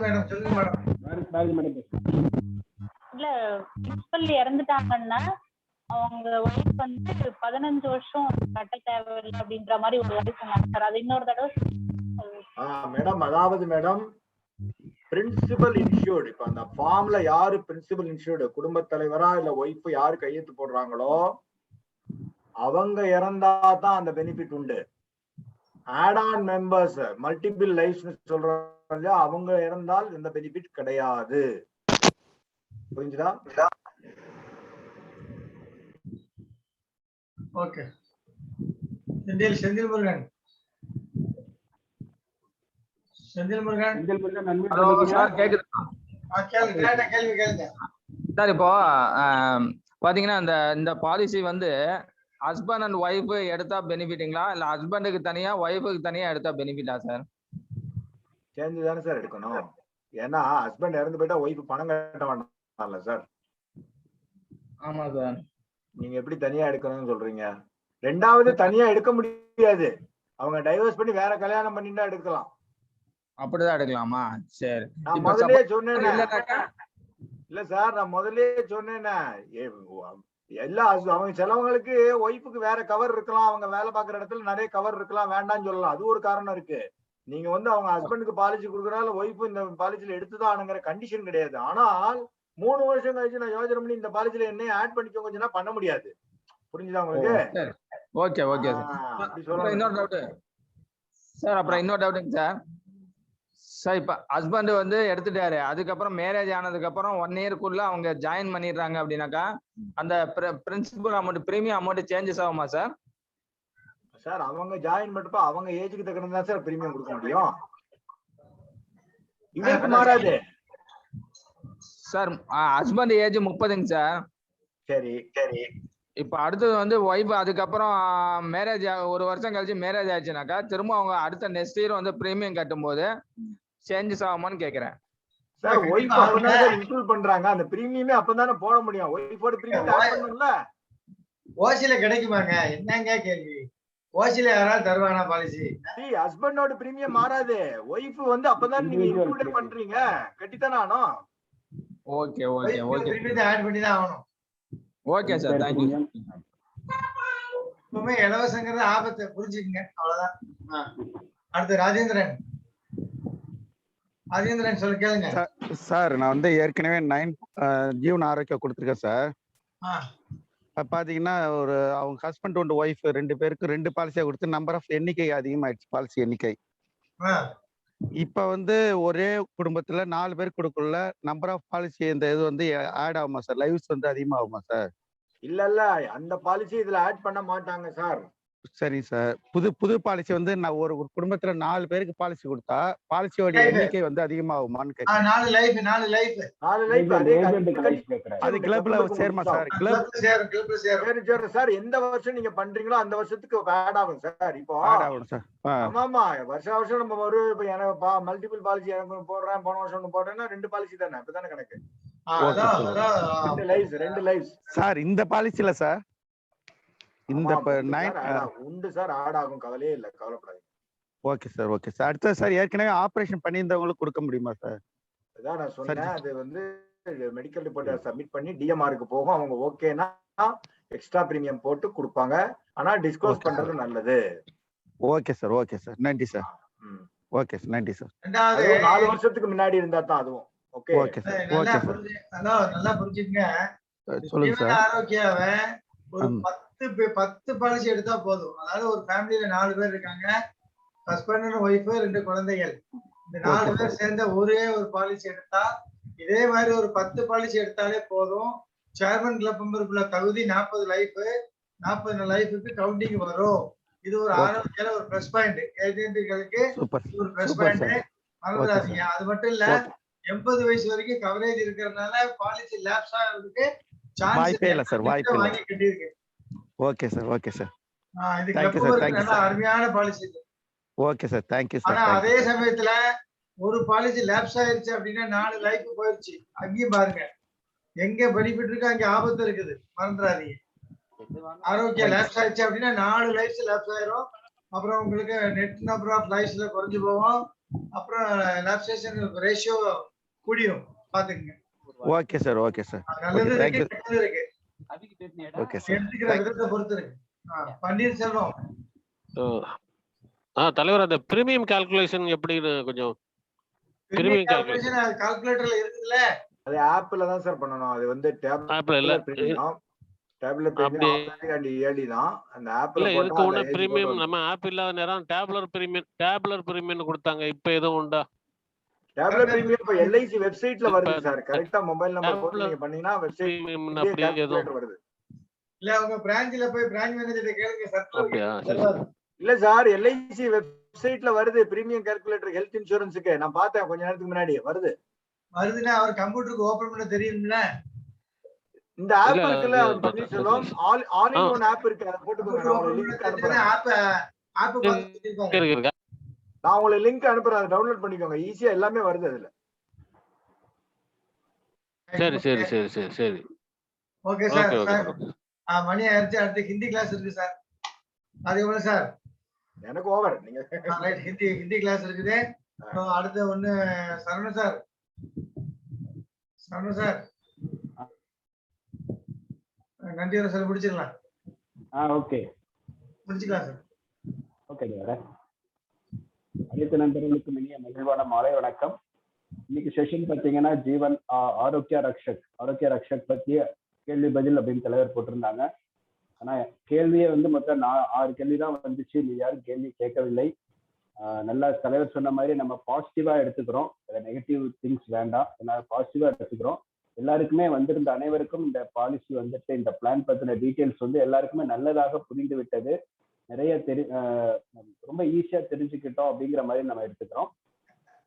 மேடம் சொல்லுங்க மேடம். இல்ல பிரின்சிபல் இறந்துட்டாங்கன்னா அவங்க ஒய்ஃப் வந்து 15 வருஷம் கட்ட தேவையில்லை அப்படின்ற மாதிரி ஒரு வரி சொன்னாங்க சார். அது இன்னொரு தடவை மேடம், அதாவது மேடம் பிரின்சிபல் இன்சூர்டு. இப்ப அந்த ஃபார்ம்ல யாரு பிரின்சிபல் இன்சூர்டு, குடும்ப தலைவரா இல்ல ஒய்ஃப் யாரு கையெழுத்து போடுறாங்களோ அவங்க இறந்தா தான் அந்த பெனிஃபிட் உண்டு. Add on members multiple lifes சொல்றாங்க, அவங்க இறந்தால் இந்த பெனிஃபிட் கிடையாது. புரிஞ்சுதா? Okay. Senthil Murugan. Hello sir, கேக்குதா? கேள்வி கேளுங்க சார். இப்போ பாத்தீங்கன்னா இந்த பாலிசி வந்து ஹஸ்பண்ட் அண்ட் ஒய்ஃப் எடுத்தா பெனிஃபிட்டுங்களா, இல்ல ஹஸ்பண்டுக்கு தனியா ஒய்ஃபுக்கு தனியா எடுத்தா பெனிஃபிட்டா சார்? சேர்ந்து தானே சார் எடுக்கணும். ஏன்னா ஹஸ்பண்ட் இறந்து போயிட்டா ஒய்ஃப் பணம் கட்ட வேண்டாம்ல சார். ஆமா சார். நீங்க எப்படி தனியா எடுக்கணும்னு சொல்றீங்க? ரெண்டாவது தனியா எடுக்க முடியாது. அவங்க டைவர்ஸ் பண்ணி வேற கல்யாணம் பண்ணிட்டா எடுக்கலாம். அப்படிதான் எடுக்கலாமா? சரி. நான் முதல்லயே சொன்னேன். இல்ல சார், நான் முதல்லயே சொன்னேன்னா எல்லா அவங்க சிலவங்களுக்கு ஒய்ஃபுக்கு வேற கவர் இருக்கலாம், அவங்க வேலை பார்க்குற இடத்துல நிறைய கவர் இருக்கலாம், வேண்டாம்னு சொல்லலாம். அது ஒரு காரணம் இருக்கு. நீங்க வந்து அவங்க ஹஸ்பண்டுக்கு பாலிசி கொடுக்கறதால ஒய்ஃபு இந்த பாலிசியில எடுத்துதான் ஆனுங்கிற கண்டிஷன் கிடையாது. ஆனால் 3 வருஷம் கழிச்சு நான் யோசனை பண்ணி இந்த பாலிசியில என்ன ஆட் பண்ணிக்கோங்க கொஞ்சம் பண்ண முடியாது. புரிஞ்சுதா உங்களுக்கு? Okay okay sir. இன்னொரு டவுட் சார். அப்புறம் இன்னொரு டவுட்டுங்க சார். சார் இப்ப ஹஸ்பண்ட் வந்து எடுத்துட்டாரு, அதுக்கப்புறம் மேரேஜ் ஆனதுக்கு அப்புறம் 1 இயர்க்குள்ள அவங்க ஜாயின் பண்ணிடுறாங்க அப்படின்னாக்கா அந்த principal amount premium amount changes ஆகுமா சார்? சார் அவங்க ஜாயின் பண்ணப்ப அவங்க ஏஜுக்கு தக்கணும் தான் சார் பிரீமியம் கொடுக்க முடியும். இவருக்கு மாறாது சார். ஹஸ்பண்ட் ஏஜ் 30ங்க சார். சரி சரி. இப்ப அடுத்தது வந்து ஒய்ஃப் அதுக்கப்புறம் மேரேஜ் 1 வருஷம் கழிச்சு மேரேஜ் ஆயிடுச்சுனாக்கா திரும்ப அவங்க அடுத்த நெக்ஸ்ட் இயர் வந்து பிரீமியம் கட்டும் போது சேஞ்சஸ் ஆகுமான்னு கேக்குறேன் சார். ஒய்ஃப் அப்பதான் இன்க்ளூட் பண்றாங்க, அந்த பிரீமியமே அப்பதானே போட முடியும். ஒய்ஃபோட பிரீமியம் ஆட் பண்ணணும்ல. ஓசில கிடைக்குமாங்க? என்னங்க கேள்வி? ஓசில யாராவது தருவானா பாலிசி? ஹஸ்பண்டோட பிரீமியம் மாறாது. ஒய்ஃப் வந்து அப்பதான் நீங்க இன்க்ளூட் பண்றீங்க, கட்டித்தானே ஆகணும். Okay okay okay. பிரீமியத்தை ஆட் பண்ணி தான் ஆகணும். Okay sir, thank you. எப்பவுமே இலவசங்கிறது ஆபத்தை புரிஞ்சுக்கங்க, அவ்வளவுதான். அடுத்து ராஜேந்திரன் சொல்ல கேளுங்க சார். நான் வந்து ஏற்கனவே 9 ஜீவன் ஆரோக்கியம் கொடுத்துருக்கேன் சார். பாத்தீங்கன்னா ஒரு அவங்க ஹஸ்பண்ட் அண்ட் ஒய்ஃப் 2 பேருக்கு 2 பாலிசியா கொடுத்து நம்பர் ஆஃப் எண்ணிக்கை அதிகமாயிடுச்சு, பாலிசி எண்ணிக்கை. இப்ப வந்து ஒரே குடும்பத்துல 4 பேர் கொடுக்கல நம்பர் ஆஃப் பாலிசி இந்த இது வந்து ஆட் ஆகுமா சார்? லைவ்ஸ் வந்து அதிகமாகுமா சார்? இல்ல அந்த பாலிசி இதுல ஆட் பண்ண மாட்டாங்க சார். சரி சார். புது பாலிசி வந்து நான் ஒரு குடும்பத்துல 4 பேருக்கு பாலிசி கொடுத்தா பாலிசியோட எண்ணிக்கை வந்து அதிகமாகுமான்னு கேட்கிறேன். 4 லைஃப் அது கிளப்ல சேருமா சார்? கிளப் சார் எந்த வருஷம் நீங்க பண்றீங்களோ அந்த வருஷத்துக்கு ஆட் ஆகும் சார். இப்போ ஆட் ஆகும் சார். ஆமா, வருஷம் நம்ம ஒரு இப்ப எனக்கு மல்டிபிள் பாலிசி எனக்கு போடுறேன், போன வருஷம் ஒண்ணு போடுறேன்னா 2 பாலிசி தானே, இப்பதானே கணக்கு. 2 லைஃப்ஸ் சார். இந்த பாலிசில சார் இந்த உண்டு சார், ஆட் ஆகும், கவலையே இல்ல, கவலைப்படாதீங்க. Okay sir. Okay sir. அடுத்து சார் ஏற்கனவே ஆபரேஷன் பண்ணியிருந்தவங்களுக்கு கொடுக்க முடியுமா சார்? அதான் நான் சொன்னேன், அது வந்து மெடிக்கல் ரிப்போர்ட் சப்மிட் பண்ணி டிஎம்ஆருக்கு போகும். அவங்க ஓகேனா எக்ஸ்ட்ரா பிரீமியம் போட்டு கொடுப்பாங்க. ஆனா டிஸ்க்ளோஸ் பண்றது நல்லது. Okay sir. Okay sir. நன்றி சார். Okay sir. நன்றி சார். 4 வருஷத்துக்கு முன்னாடி இருந்தா தான் அதுவும் okay. Okay sir. Okay sir. நல்லா புரிஞ்சுக்கங்க. சொல்லுங்க சார். ஆரோக்கியாவை ஒரு 10 பாலிசி எடுத்தா போதும். அதாவது ஒரு ஃபேமிலியில 4 பேர் இருக்காங்க, ஹஸ்பண்ட் அண்ட் ஒய்ஃப் 2 குழந்தைகள். இந்த 4 பேர் சேர்ந்த ஒரே ஒரு பாலிசி எடுத்தா, இதே மாதிரி ஒரு 10 பாலிசி எடுத்தாலே போதும். சேர்மன் கிளப் மெம்பருக்குள்ள தகுதி 40 லைஃப், 40 லைஃபுக்கு கவுண்டிங் வரும். இது ஒரு ஆரோக்கியால ஒரு பிளஸ் பாயிண்ட். ஏஜென்ட்டுகளுக்கு ஒரு பிளஸ் பாயிண்ட், மறந்துடாதீங்க. அது மட்டும் இல்ல 80 வயசு வரைக்கும் கவரேஜ் இருக்கிறதுனால பாலிசி லேப்ஸ் ஆகிறதுக்கு வாய்ப்பே இல்ல சார். வாய்ப்பே இல்ல. வாங்கி கட்டியிருக்கு. Okay sir. Okay sir. இது நல்ல அருமையான policy. Okay sir. Thank you sir. ஆனா அதே சமயத்துல ஒரு பாலிசி லேப்ஸ் ஆயிருச்சு அப்படின்னா 4 லைஃப் போயிருச்சு. அங்கேயும் பாருங்க, எங்க பெனிஃபிட் இருக்கு அங்க ஆபத்து இருக்குது, மறந்துடாதீங்க. ஆரோக்கிய லேப்ஸ் ஆயிடுச்சு அப்படின்னா 4 லைஃப்ஸ் லேப்ஸ் ஆயிரும். அப்புறம் உங்களுக்கு நெட் நம்பர் ஆஃப் லைஃப்ஸ்ல குறைஞ்சு போகும். அப்புறம் லேப்சேஷன் ரேஷியோ கூடியும், பாத்துக்கங்க. Okay sir. Okay sir. நல்லது இருக்கு, கெட்டது இருக்கு. Okay sir. எடுத்துக்கிற விதத்தை பொறுத்து இருக்கு. பன்னீர்செல்வம் தலைவர், அந்த பிரீமியம் கால்குலேஷன் எப்படின்னு கொஞ்சம். பிரீமியம் கால்குலேஷன் கால்குலேட்டர்ல இருக்குதுல்ல. அது ஆப்ல தான் சார் பண்ணணும். அது வந்து ஆப்ல இல்ல டேபுலர் அப்படி பிரீமியம் அண்ட் இயர்லி தான். அந்த ஆப்ல இல்ல போட்டா இதுக்கு அதுல ஒண்ணு ஏஜ் போட்டு பிரீமியம் வந்துரும். நம்ம ஆப் இல்லாத நேரம் டேபுலர் பிரீமியம் கொடுத்தாங்க. இப்ப எதுவும் உண்டா? டேபுலர் பிரீமியம் இப்ப எல்ஐசி வெப்சைட்ல இப்ப வருது சார். கரெக்டா மொபைல் நம்பர் போட்டு டேபுலர் நீங்க பண்ணீங்கன்னா வெப்சைட் பிரீமியம் இந்திய அப்படி எதுவும் கால்குலேட்டர் வருது. இல்ல உங்க பிரான்ச்ல போய் பிரான்ச் மேனேஜர் கேளுங்க அப்படியா? சரி சார். இல்ல சார், எல்ஐசி வெப்சைட்ல வருது பிரீமியம் கால்குலேட்டர் ஹெல்த் இன்சூரன்ஸுக்கு. நான் பார்த்தேன் கொஞ்ச நேரத்துக்கு முன்னாடி வருது. வருதுன்னா அவர் கம்ப்யூட்டருக்கு ஓபன் பண்ண தெரியும்ல. இந்த ஆப் இல்ல இருக்குல்ல Panneerselvam, all in one app இருக்கு. அதை போட்டுக்கோங்க. நான் உங்களுக்கு லிங்க் அனுப்புறேன். ஆப் பார்த்து சொல்லிருப்பாங்க. இருக்கு. நான் உங்களுக்கு லிங்க் அனுப்புறேன். அதை டவுன்லோட் பண்ணிக்கோங்க. ஈஸியா எல்லாமே வருது அதுல. சரி சரி சரி சரி சரி okay okay sir. Okay sir மணி ஆயிடுச்சு. அடுத்து ஹிந்தி கிளாஸ் இருக்கு சார். அது எவ்வளவு சார்? எனக்கு ஓவர். நீங்க ரைட், ஹிந்தி கிளாஸ் இருக்குது. அடுத்து ஒண்ணு சரவண சார். நன்றி சார், முடிச்சிடலாம். ஓகே முடிச்சுக்கலாம் சார். Okay sir. அனைத்து நண்பர்களுக்கும் இனிய மகிழ்வான மாலை வணக்கம். இன்னைக்கு செஷன் பார்த்தீங்கன்னா ஜீவன் ஆரோக்கிய ரக்ஷக் பற்றிய கேள்வி பதில் அப்படின்னு தலைவர் போட்டிருந்தாங்க. ஆனா கேள்வியே வந்து மொத்தம் 6 கேள்வி தான் வந்துச்சு. நீ யாரும் கேள்வி கேட்கவில்லை. நல்லா தலைவர் சொன்ன மாதிரி நம்ம பாசிட்டிவா எடுத்துக்கிறோம். நெகட்டிவ் திங்ஸ் வேண்டாம். பாசிட்டிவா எடுத்துக்கிறோம். எல்லாருக்குமே வந்திருந்த அனைவருக்கும் இந்த பாலிசி வந்துட்டு இந்த பிளான் பத்தின டீட்டெயில்ஸ் வந்து எல்லாருக்குமே நல்லதாக புரிந்து விட்டது. நிறைய ரொம்ப ஈஸியா தெரிஞ்சுக்கிட்டோம் அப்படிங்கிற மாதிரி நம்ம எடுத்துக்கிறோம்.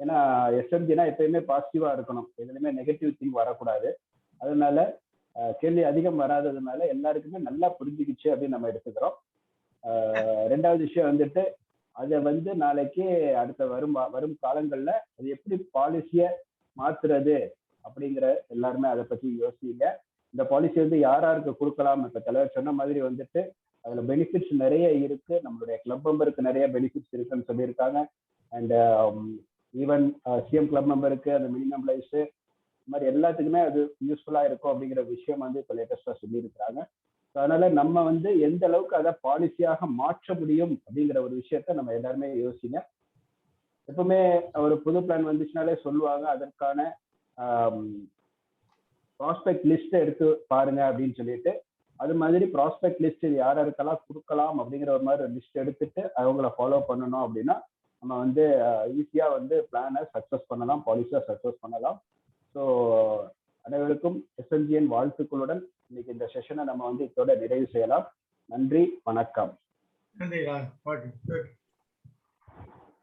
ஏன்னா எஸ்எம்ஜினா எப்பயுமே பாசிட்டிவா இருக்கணும். எதுலையுமே நெகட்டிவ் திங் வரக்கூடாது. அதனால கேள்வி அதிகம் வராததுனால எல்லாருக்குமே நல்லா புரிஞ்சுக்கிச்சு அப்படின்னு நம்ம எடுத்துக்கிறோம். ரெண்டாவது விஷயம் வந்துட்டு அதை வந்து நாளைக்கு அடுத்த வரும் காலங்கள்ல அது எப்படி பாலிசியை மாத்துறது அப்படிங்கிற எல்லாருமே அதை பத்தி யோசிங்க. இந்த பாலிசி வந்து யாருக்கு கொடுக்கலாம்? இப்ப தலைவர் சொன்ன மாதிரி வந்துட்டு அதுல பெனிஃபிட்ஸ் நிறைய இருக்கு. நம்மளுடைய கிளப் மெம்பருக்கு நிறைய பெனிஃபிட்ஸ் இருக்குன்னு சொல்லியிருக்காங்க. அண்ட் ஈவன் சிஎம் கிளப் மெம்பருக்கு அந்த மினிமம் லைஃப் இந்த மாதிரி எல்லாத்துக்குமே அது யூஸ்ஃபுல்லா இருக்கும் அப்படிங்கிற விஷயம் வந்து இப்போ லேட்டஸ்டா சொல்லியிருக்கிறாங்க. அதனால நம்ம வந்து எந்த அளவுக்கு அதை பாலிசியாக மாற்ற முடியும் அப்படிங்கிற ஒரு விஷயத்த நம்ம எல்லாருமே யோசிங்க. எப்பவுமே ஒரு புது பிளான் வந்துச்சுனாலே சொல்லுவாங்க அதற்கான ப்ராஸ்பெக்ட் லிஸ்ட் எடுத்து பாருங்க அப்படின்னு சொல்லிட்டு, அது மாதிரி ப்ராஸ்பெக்ட் லிஸ்ட் யாருக்கெல்லாம் கொடுக்கலாம் அப்படிங்கிற ஒரு மாதிரி லிஸ்ட் எடுத்துட்டு அவங்கள ஃபாலோ பண்ணணும் அப்படின்னா நம்ம வந்து ஈஸியா வந்து பிளானை சக்சஸ் பண்ணலாம், பாலிசியா சக்சஸ் பண்ணலாம். ஸோ அனைவருக்கும் எஸ்எம்ஜியின் வாழ்த்துக்களுடன் இன்னைக்கு இந்த செஷனை நம்ம வந்து இதோட நிறைவு செய்யலாம். நன்றி, வணக்கம். நன்றி.